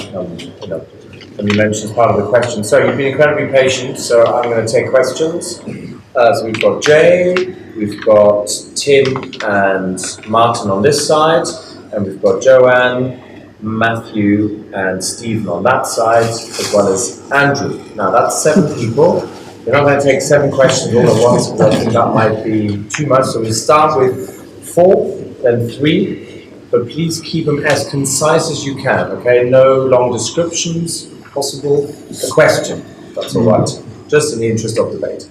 be mentioned as part of the question. So you've been incredibly patient, so I'm going to take questions. So we've got Jay, we've got Tim and Martin on this side, and we've got Joanne, Matthew and Stephen on that side, as well as Andrew. Now that's 7 people. We're not going to take 7 questions all at once, because I think that might be too much. So we'll start with 4, then 3, but please keep them as concise as you can, okay? No long descriptions possible. A question, that's all right. Just in the interest of debate.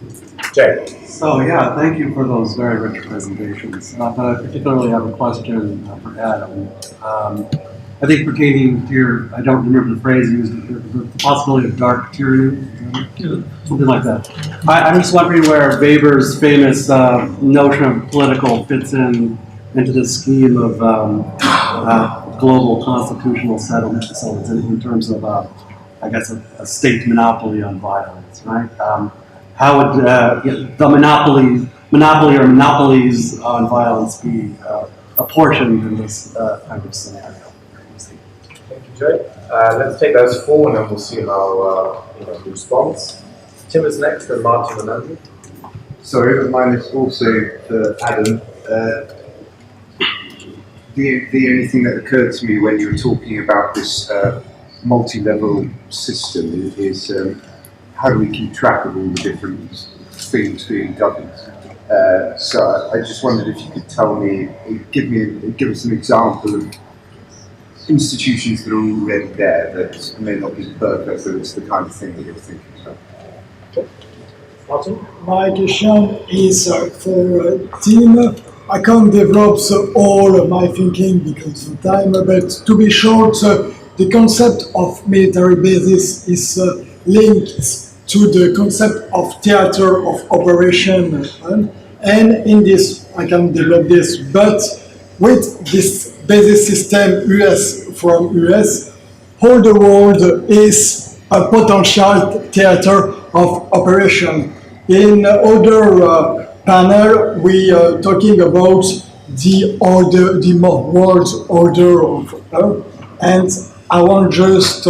Jay. So yeah, thank you for those very rich presentations. But I particularly have a question for Adam. I think pertaining to your, I don't remember the phrase used, the possibility of dark tyranny, something like that. I'm just wondering where Weber's famous notion of political fits into this scheme of global constitutional settlement in terms of, I guess, a state monopoly on violence, right? How would the monopoly or monopolies on violence be apportioned in this kind of scenario? Thank you, Jay. Let's take those 4 and then we'll see how the response. Tim is next, then Martin and Andrew. Sorry, but mine is also for Adam. The only thing that occurred to me when you were talking about this multi-level system is how do we keep track of all the different things being governed? So I just wondered if you could tell me, give us an example of institutions that are already there that may not be perfect, but it's the kind of thing that you're thinking about. Okay. Martin? My question is for Tim. I can't develop all of my thinking because of time, but to be short, the concept of military basis is linked to the concept of theater of operation, and in this I can develop this, but with this basis system US from US, whole the world is a potential theater of operation. In other panel, we are talking about the order, the world order of, and I want just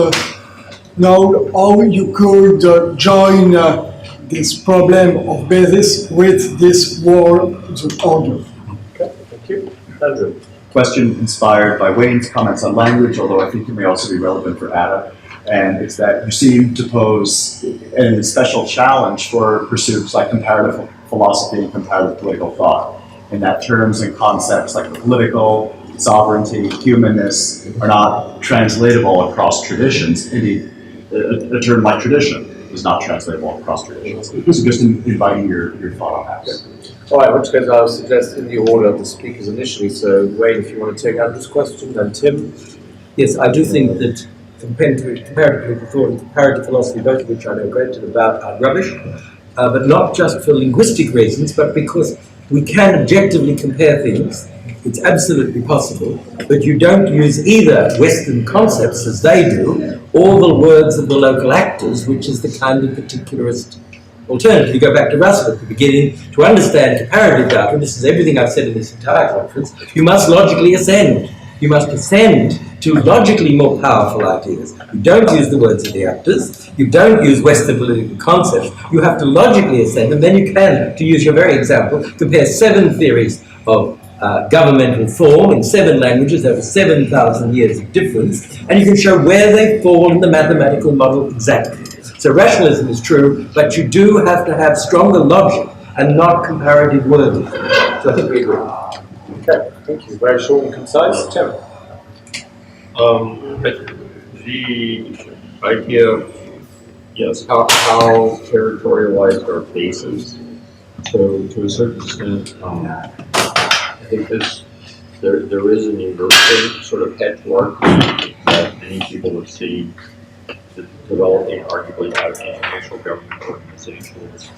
know how you could join this problem of basis with this world order. Okay, thank you. Andrew. Question inspired by Wayne's comments on language, although I think it may also be relevant for Ada, and it's that you seem to pose a special challenge for pursuits like comparative philosophy and comparative political thought, in that terms and concepts like political, sovereignty, humanness are not translatable across traditions. Indeed, a term like tradition is not translatable across traditions. So just inviting your thought on that. All right, which case I'll suggest in the order of the speakers initially. So, Wayne, if you want to take Andrew's question, then Tim. Yes, I do think that comparative political thought and comparative philosophy, both of which I know a great deal about, are rubbish, but not just for linguistic reasons, but because we can objectively compare things. It's absolutely possible, but you don't use either Western concepts as they do, or the words of the local actors, which is the kind of particularist Alternatively, go back to Russell at the beginning. To understand comparative data, and this is everything I've said in this entire conference, you must logically ascend. You must ascend to logically more powerful ideas. You don't use the words of the actors. You don't use Western political concepts. You have to logically ascend, and then you can, to use your very example, compare 7 theories of governmental form in 7 languages over 7,000 years of difference, and you can show where they fall in the mathematical model exactly. So rationalism is true, but you do have to have stronger logic and not comparative wording. So I think we agree. Okay, thank you. Very short and concise. Tim. The idea of, yes, how territorialized are bases. So to a certain extent, I think there is an inversion sort of heteroarchy that many people have seen developing arguably out of international government organizations,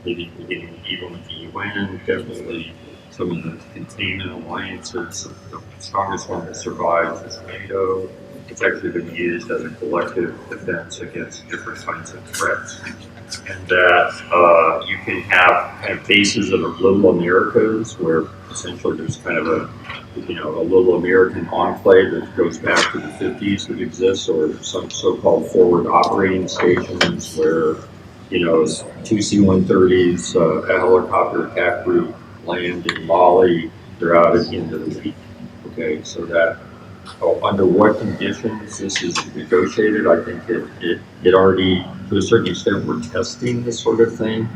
maybe beginning even with the UN, definitely some of the containment alliances. The strongest one that survives is NATO. It's actually been used as a collective defense against different kinds of threats. And that you can have kind of bases of little Americas where essentially there's kind of a little American enclave that goes back to the 50s that exists, or some so-called forward operating stations where, 2 C-130s, a helicopter attack group land in Mali, they're out at the end of the week. Okay, so that under what conditions this is negotiated, I think it already, to a certain extent, we're testing this sort of thing.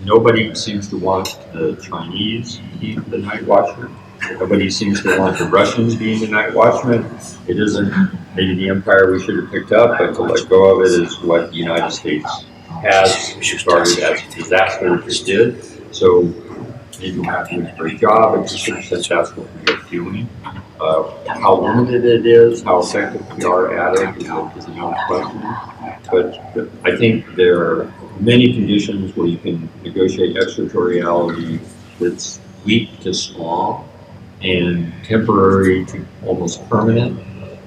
Nobody seems to want the Chinese being the night watchman. Nobody seems to want the Russians being the night watchmen. It isn't maybe the empire we should have picked up, but to let go of it is what the United States has regarded as a disaster it did. So maybe we're not doing a great job, but to a certain extent that's what we are doing. How limited it is, how effective we are at it is another question. But I think there are many conditions where you can negotiate extraterritoriality that's weak to strong and temporary to almost permanent,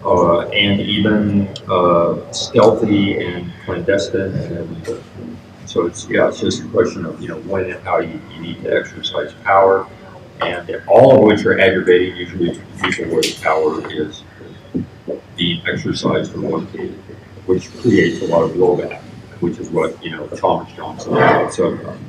and even stealthy and clandestine. And so it's just a question of when and how you need to exercise power, and all of which are aggravating usually to the people where the power is being exercised or located, which creates a lot of blowback, which is what Thomas Johnson said.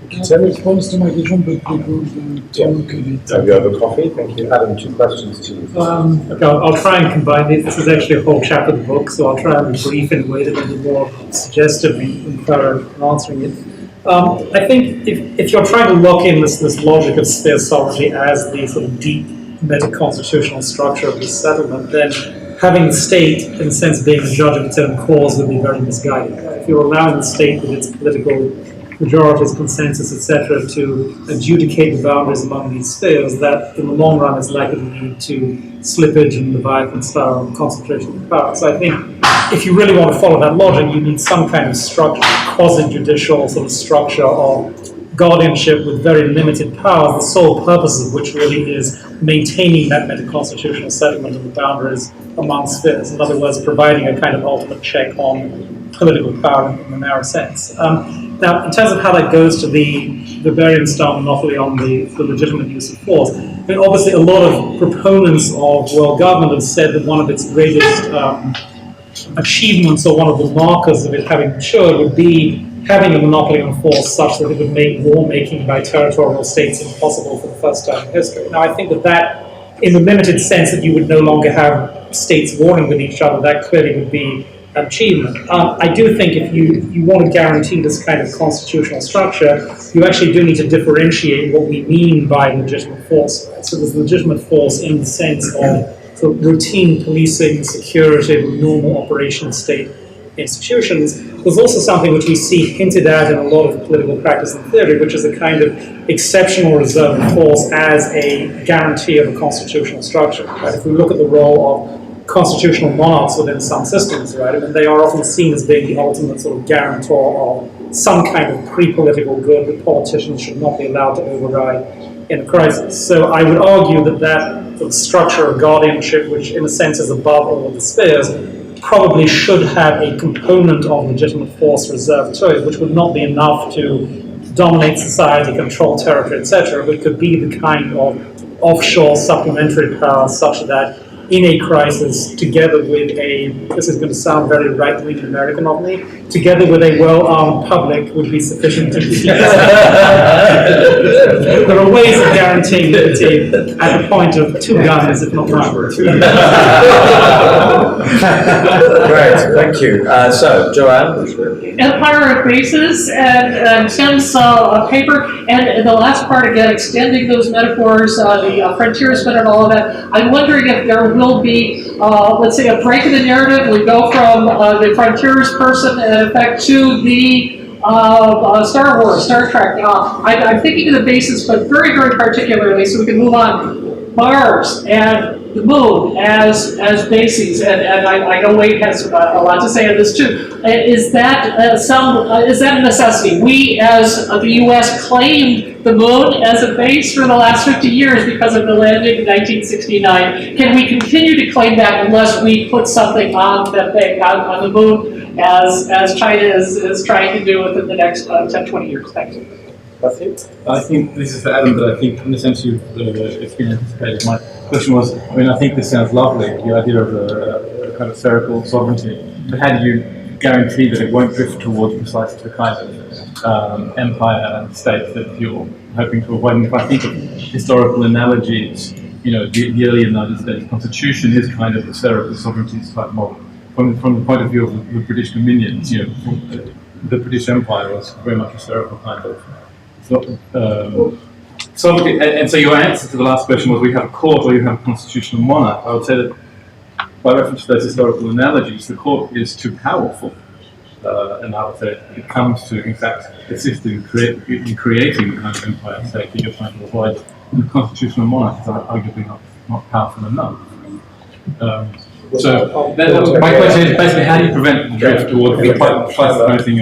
It's a response to my question, but we could talk a bit. Have you have a coffee? Thank you. Adam, 2 questions to you. Okay, I'll try and combine these. This is actually a whole chapter of the book, so I'll try and be brief in a way that will be more suggestive and thorough in answering it. I think if you're trying to lock in this logic of sphere sovereignty as the sort of deep meta-constitutional structure of this settlement, then having the state, in a sense, being the judge of its own cause would be very misguided. If you're allowing the state with its political majorities, consensus, etc., to adjudicate the boundaries among these spheres, that in the long run is likely to lead to slippage and Leviathan style concentration of power. So I think if you really want to follow that logic, you need some kind of structure, quasi-judicial sort of structure of guardianship with very limited powers, the sole purpose of which really is maintaining that meta-constitutional settlement of the boundaries among spheres. In other words, providing a kind of ultimate check on political power in a narrow sense. Now, in terms of how that goes to the Bavarian-style monopoly on the legitimate use of force, I mean, obviously a lot of proponents of world government have said that one of its greatest achievements, or one of the markers of it having matured, would be having a monopoly on force such that it would make war-making by territorial states impossible for the first time in history. Now, I think that in the limited sense that you would no longer have states warring with each other, that clearly would be an achievement. I do think if you want to guarantee this kind of constitutional structure, you actually do need to differentiate what we mean by legitimate force. Right? So there's legitimate force in the sense of sort of routine policing, security, normal operation of state institutions. There's also something which we see hinted at in a lot of political practice and theory, which is a kind of exceptional reserve of force as a guarantee of a constitutional structure. Right? If we look at the role of constitutional monarchs within some systems, right, I mean, they are often seen as being the ultimate sort of guarantor of some kind of pre-political good that politicians should not be allowed to override in a crisis. So I would argue that sort of structure of guardianship, which in a sense is above all of the spheres, probably should have a component of legitimate force reserved to it, which would not be enough to dominate society, control territory, etc., but could be the kind of offshore supplementary power such that in a crisis, together with this is going to sound very right-wing American of me, together with a well-armed public would be sufficient to defeat. There are ways of guaranteeing liberty at the point of 2 guns, if not one. Great, thank you. So, Joanne? Empire of Bases and Tim's paper, and the last part again, extending those metaphors, the frontiersman and all of that. I'm wondering if there will be, let's say, a break in the narrative. We go from the frontiers person, in effect, to the Star Wars, Star Trek. I'm thinking of the bases, but very, very particularly, so we can move on. Mars and the moon as bases, and I know Wade has a lot to say on this too. Is that is that a necessity? We, as the U.S., claimed the moon as a base for the last 50 years because of the landing in 1969. Can we continue to claim that unless we put something on the moon, as China is trying to do within the next 10, 20 years? Thank you. I think this is for Adam, but I think in the sense it's been anticipated. My question was, I think this sounds lovely, the idea of a kind of spherical sovereignty, but how do you guarantee that it won't drift towards precisely the kind of empire and state that you're hoping to avoid? And if I think of historical analogies, the early United States Constitution is kind of a spherical sovereignty type model. From the point of view of the British dominions, the British Empire was very much a spherical kind of. And so your answer to the last question was we have a court or you have a constitutional monarch. I would say that by reference to those historical analogies, the court is too powerful. And I would say it comes to, in fact, assist in creating the kind of empire state that you're trying to avoid. And the constitutional monarch is arguably not powerful enough. My question is basically how do you prevent the drift towards the anything?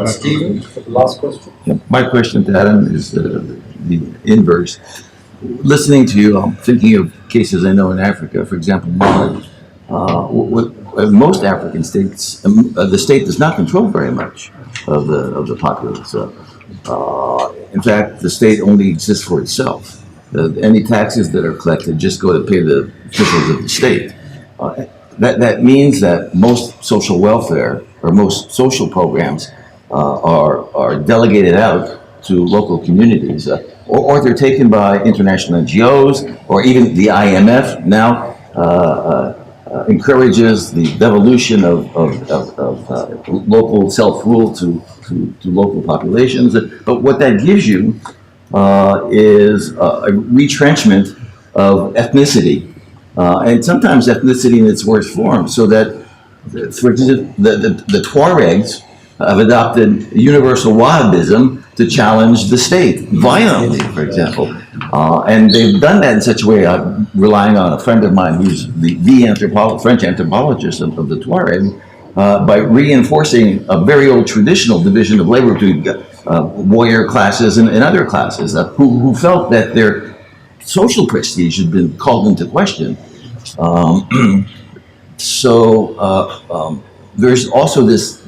Stephen, for the last question. My question to Adam is the inverse. Listening to you, I'm thinking of cases I know in Africa. For example, Mali. Most African states, the state does not control very much of the populace. In fact, the state only exists for itself. Any taxes that are collected just go to pay the officials of the state. That means that most social welfare or most social programs are delegated out to local communities, or they're taken by international NGOs, or even the IMF now encourages the devolution of local self-rule to local populations. But what that gives you is a retrenchment of ethnicity. And sometimes ethnicity in its worst form, so that, for example, the Tuaregs have adopted universal Wahhabism to challenge the state violently, for example. And they've done that in such a way, I'm relying on a friend of mine who's the French anthropologist of the Tuareg, by reinforcing a very old traditional division of labor between warrior classes and other classes who felt that their social prestige had been called into question. There's also this.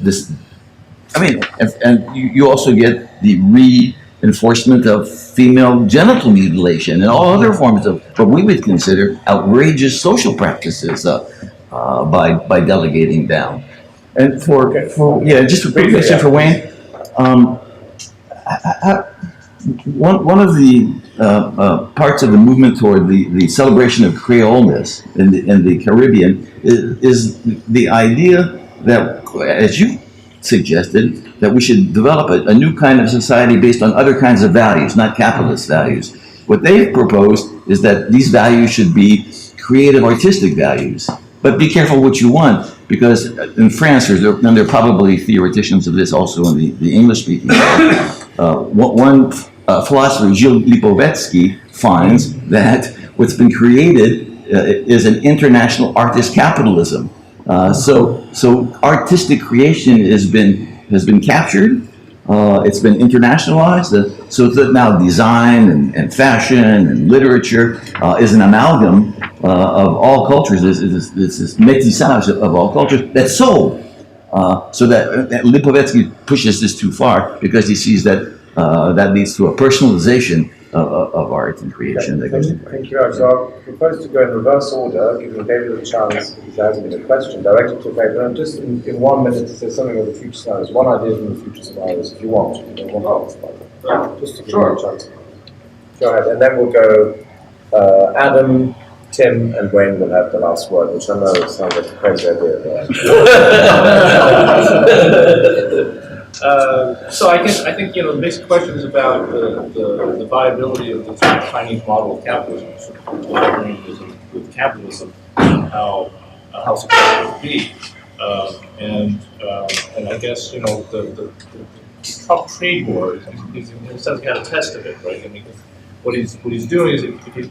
And you also get the reinforcement of female genital mutilation and all other forms of what we would consider outrageous social practices by delegating down. And just a quick question for Wayne. One of the parts of the movement toward the celebration of Creoleness in the Caribbean is the idea that, as you suggested, that we should develop a new kind of society based on other kinds of values, not capitalist values. What they've proposed is that these values should be creative, artistic values. But be careful what you want, because in France, and there are probably theoreticians of this also in the English-speaking world, one philosopher, Gilles Lipovetsky, finds that what's been created is an international artist capitalism. So artistic creation has been captured. It's been internationalized. So that now design and fashion and literature is an amalgam of all cultures, this métissage of all cultures that's sold. So that Lipovetsky pushes this too far because he sees that that leads to a personalization of art and creation. Thank you very much. So I propose to go in reverse order, giving David a chance, because there hasn't been a question directed to David, and just in 1 minute to say something of the future scenarios, one idea from the future scenarios, if you want. You don't want to just to give you a chance. Go ahead, and then we'll go Adam, Tim, and Wayne will have the last word, which I know sounds like a crazy idea. So I think the basic question is about the viability of the sort of Chinese model of capitalism, sort of imperialism with capitalism, how successful it would be, and I guess the Trump trade war is in a sense kind of a test of it, right? I mean, what he's doing is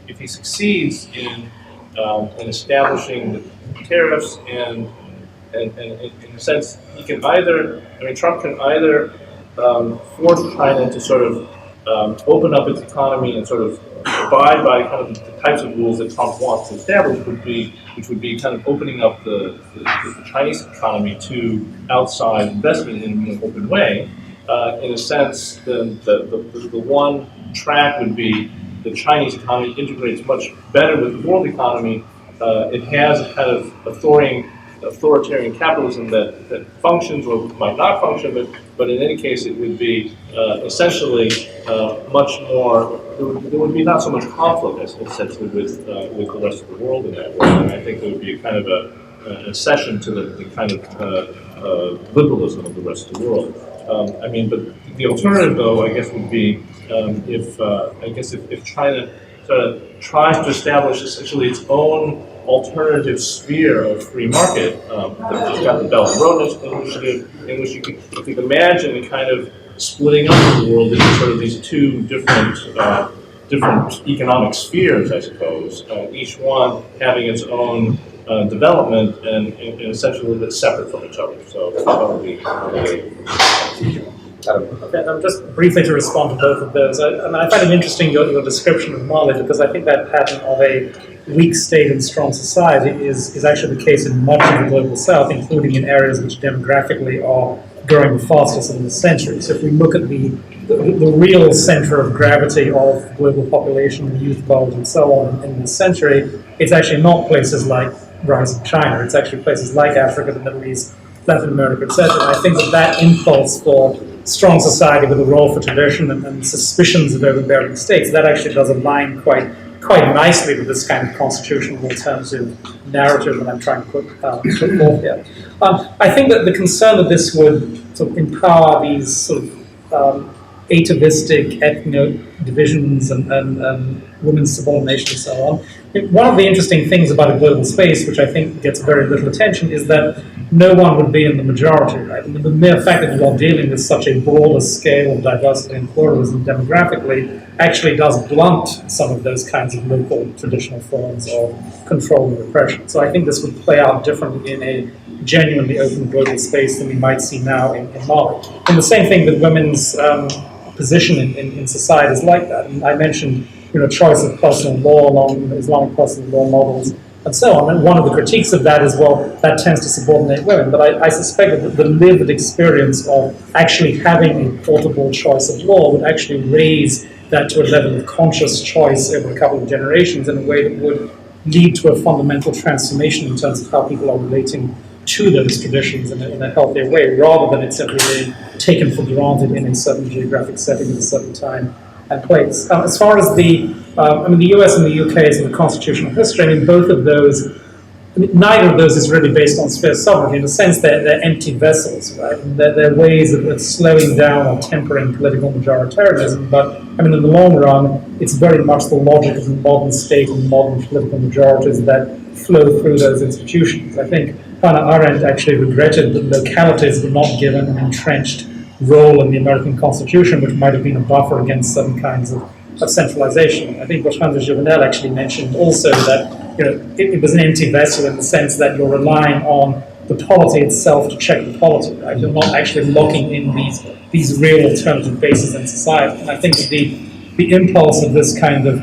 if he succeeds in establishing the tariffs and in a sense, he can Trump can either force China to sort of open up its economy and sort of abide by kind of the types of rules that Trump wants to establish, which would be kind of opening up the Chinese economy to outside investment in an open way. In a sense, the one track would be the Chinese economy integrates much better with the world economy. It has a kind of authoritarian capitalism that functions or might not function, but in any case it would be essentially much more. There would be not so much conflict essentially with the rest of the world in that way. And I think there would be a kind of a cession to the kind of liberalism of the rest of the world. But the alternative, though, I guess, would be if China sort of tries to establish essentially its own alternative sphere of free market. It's got the Belt and Road Initiative, in which you could imagine a kind of splitting up of the world into sort of these two different economic spheres, I suppose. Each one having its own development and essentially a little bit separate from each other. So that would be. Just briefly to respond to both of those. I find it interesting your description of Mali, because I think that pattern of a weak state and strong society is actually the case in much of the global south, including in areas which demographically are growing the fastest in this century. So if we look at the real center of gravity of global population, the youth bulge and so on in this century, it's actually not places like rising China. It's actually places like Africa, the Middle East, Latin America, etc. And I think that impulse for strong society with a role for tradition and suspicions of overbearing states, that actually does align quite nicely with this kind of constitutional alternative narrative that I'm trying to put forth here. I think that the concern that this would sort of empower these sort of atavistic ethnic divisions and women's subordination and so on. One of the interesting things about a global space, which I think gets very little attention, is that no one would be in the majority, right? And the mere fact that you are dealing with such a broader scale of diversity and pluralism demographically actually does blunt some of those kinds of local traditional forms of control and repression. So I think this would play out differently in a genuinely open global space than we might see now in Mali. And the same thing with women's position in societies like that. And I mentioned choice of personal law along Islamic personal law models and so on. And one of the critiques of that is, well, that tends to subordinate women. But I suspect that the lived experience of actually having a portable choice of law would actually raise that to a level of conscious choice over a couple of generations in a way that would lead to a fundamental transformation in terms of how people are relating to those traditions in a healthier way, rather than it simply being taken for granted in a certain geographic setting at a certain time and place. As far as the US and the UK's and the constitutional history, both of those, neither of those is really based on sphere sovereignty. In a sense, they're empty vessels, right? And they're ways of slowing down or tempering political majoritarianism. But in the long run, it's very much the logic of the modern state and modern political majorities that flow through those institutions. I think Hannah Arendt actually regretted that localities were not given an entrenched role in the American Constitution, which might have been a buffer against certain kinds of centralization. I think Bertrand de Jouvenel actually mentioned also that it was an empty vessel in the sense that you're relying on the polity itself to check the polity, right? You're not actually locking in these real alternative bases in society. And I think that the impulse of this kind of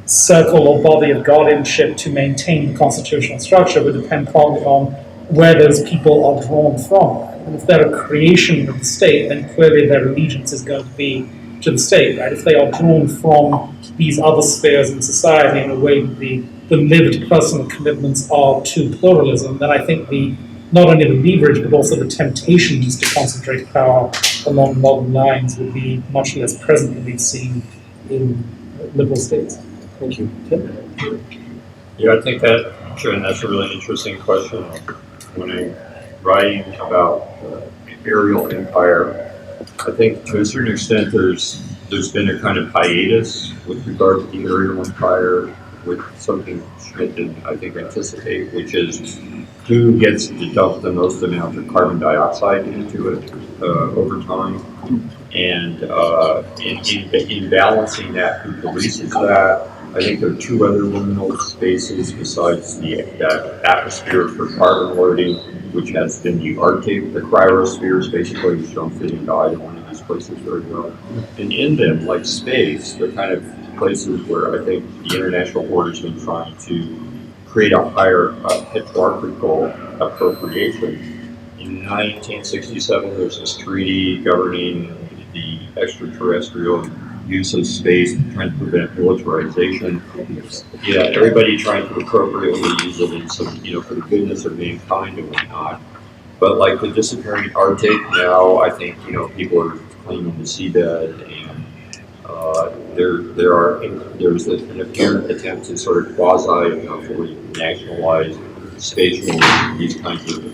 circle or body of guardianship to maintain the constitutional structure would depend partly on where those people are drawn from. And if they're a creation of the state, then clearly their allegiance is going to be to the state, right? If they are drawn from these other spheres in society in a way that the lived personal commitments are to pluralism, then I think not only the leverage but also the temptation just to concentrate power along modern lines would be much less present than we've seen in liberal states. Thank you. Yeah, I think that's a really interesting question. When I'm writing about the imperial empire, I think to a certain extent there's been a kind of hiatus with regard to the imperial empire, with something Schmidt didn't, I think, anticipate, which is who gets to dump the most amount of carbon dioxide into it over time. And in balancing that, who polices that? I think there are two other liminal spaces besides that atmosphere for carbon loading, which has been the Arctic, the cryospheres, basically, which don't fit into either one of these places very well. And in them, like space, they're kind of places where I think the international order's been trying to create a higher hierarchical appropriation. In 1967, there's this treaty governing the extraterrestrial use of space, trying to prevent militarization. Yeah, everybody trying to appropriately use it in some, for the goodness of mankind and whatnot. But like the disappearing Arctic now, I think, people are claiming the seabed, and there's an apparent attempt to sort of fully nationalize spatial, these kinds of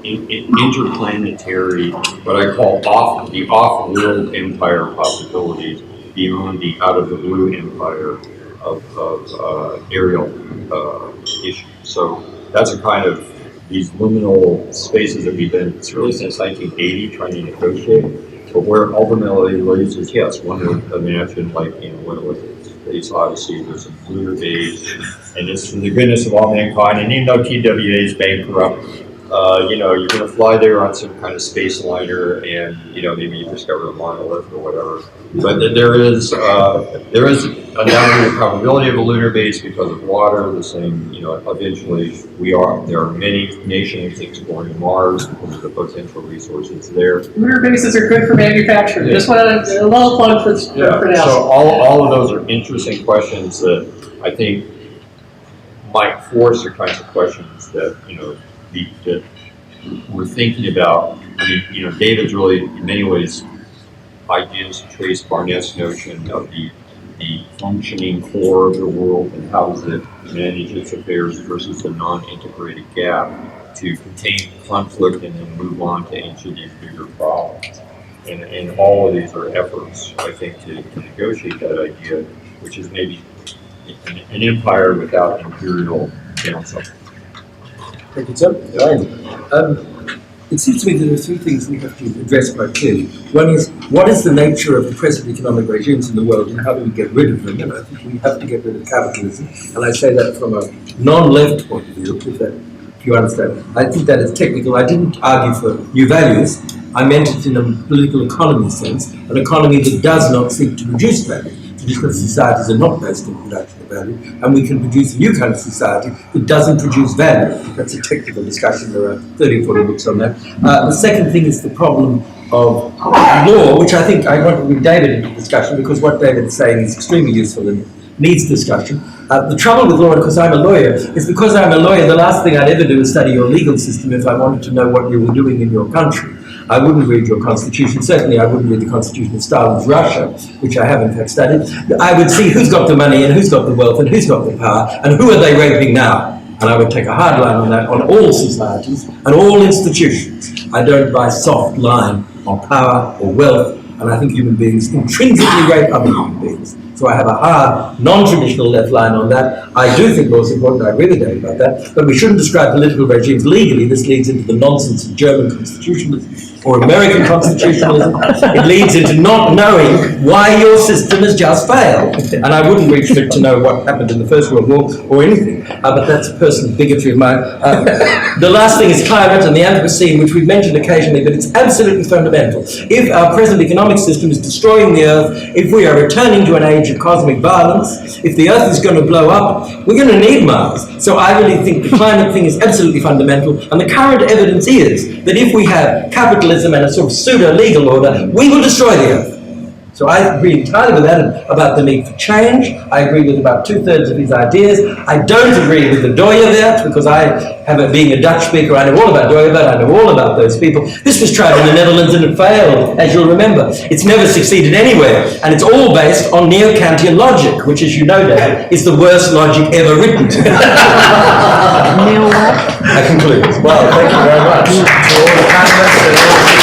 interplanetary, what I call the off-world empire possibilities beyond the out-of-the-blue empire of aerial issues. So that's a kind of these liminal spaces that we've been, really since 1980, trying to negotiate. But where it ultimately leads is, yes, one would imagine, like, when it was Space Odyssey, there's some lunar base, and it's for the goodness of all mankind, and even though TWA is bankrupt, you're going to fly there on some kind of space liner, and maybe you discover a monolith or whatever. But there is undoubtedly a probability of a lunar base because of water. The same, eventually there are many nations exploring Mars because of the potential resources there. Lunar bases are good for manufacturing. Yeah. Just want a little plug for now. So all of those are interesting questions that I think might force the kinds of questions that that we're thinking about. I mean, David's really, in many ways, ideas trace Barnett's notion of the functioning core of the world and how does it manage its affairs versus the non-integrated gap to contain conflict and then move on to answer these bigger problems. And all of these are efforts, I think, to negotiate that idea, which is maybe an empire without imperial downside. Thank you, Tim. It seems to me that there are three things we have to address quite clearly. One is, what is the nature of the present economic regimes in the world and how do we get rid of them? And I think we have to get rid of capitalism. And I say that from a non-left point of view, if you understand. I think that is technical. I didn't argue for new values. I meant it in a political economy sense, an economy that does not seek to produce value. Traditional societies are not based on production of value, and we can produce a new kind of society that doesn't produce value. That's a technical discussion. There are 30 or 40 books on that. The second thing is the problem of law, which I think I want to bring David into discussion because what David is saying is extremely useful and needs discussion. The trouble with law, and because I'm a lawyer, is because I'm a lawyer, the last thing I'd ever do is study your legal system if I wanted to know what you were doing in your country. I wouldn't read your constitution. Certainly I wouldn't read the constitution of Stalin's Russia, which I have in fact studied. I would see who's got the money and who's got the wealth and who's got the power and who are they raping now. And I would take a hard line on that on all societies and all institutions. I don't buy soft line on power or wealth, and I think human beings intrinsically rape other human beings. So I have a hard, non-traditional left line on that. I do think law is important, I agree with David about that, but we shouldn't describe political regimes legally. This leads into the nonsense of German constitutionalism or American constitutionalism. It leads into not knowing why your system has just failed. And I wouldn't reach for it to know what happened in the First World War or anything, but that's personal bigotry of mine. The last thing is climate and the Anthropocene, which we've mentioned occasionally, but it's absolutely fundamental. If our present economic system is destroying the earth, if we are returning to an age of cosmic violence. If the Earth is going to blow up, we're going to need Mars. So I really think the climate thing is absolutely fundamental, and the current evidence is that if we have capitalism and a sort of pseudo-legal order, we will destroy the Earth. So I agree entirely with Adam about the need for change. I agree with about 2/3 of his ideas. I don't agree with the Dooyeweert, because being a Dutch speaker, I know all about Dooyeweert, I know all about those people. This was tried in the Netherlands and it failed, as you'll remember. It's never succeeded anywhere, and it's all based on neo-Kantian logic, which, as you know, Dad, is the worst logic ever written. I conclude. Well, thank you very much to all the panelists and all the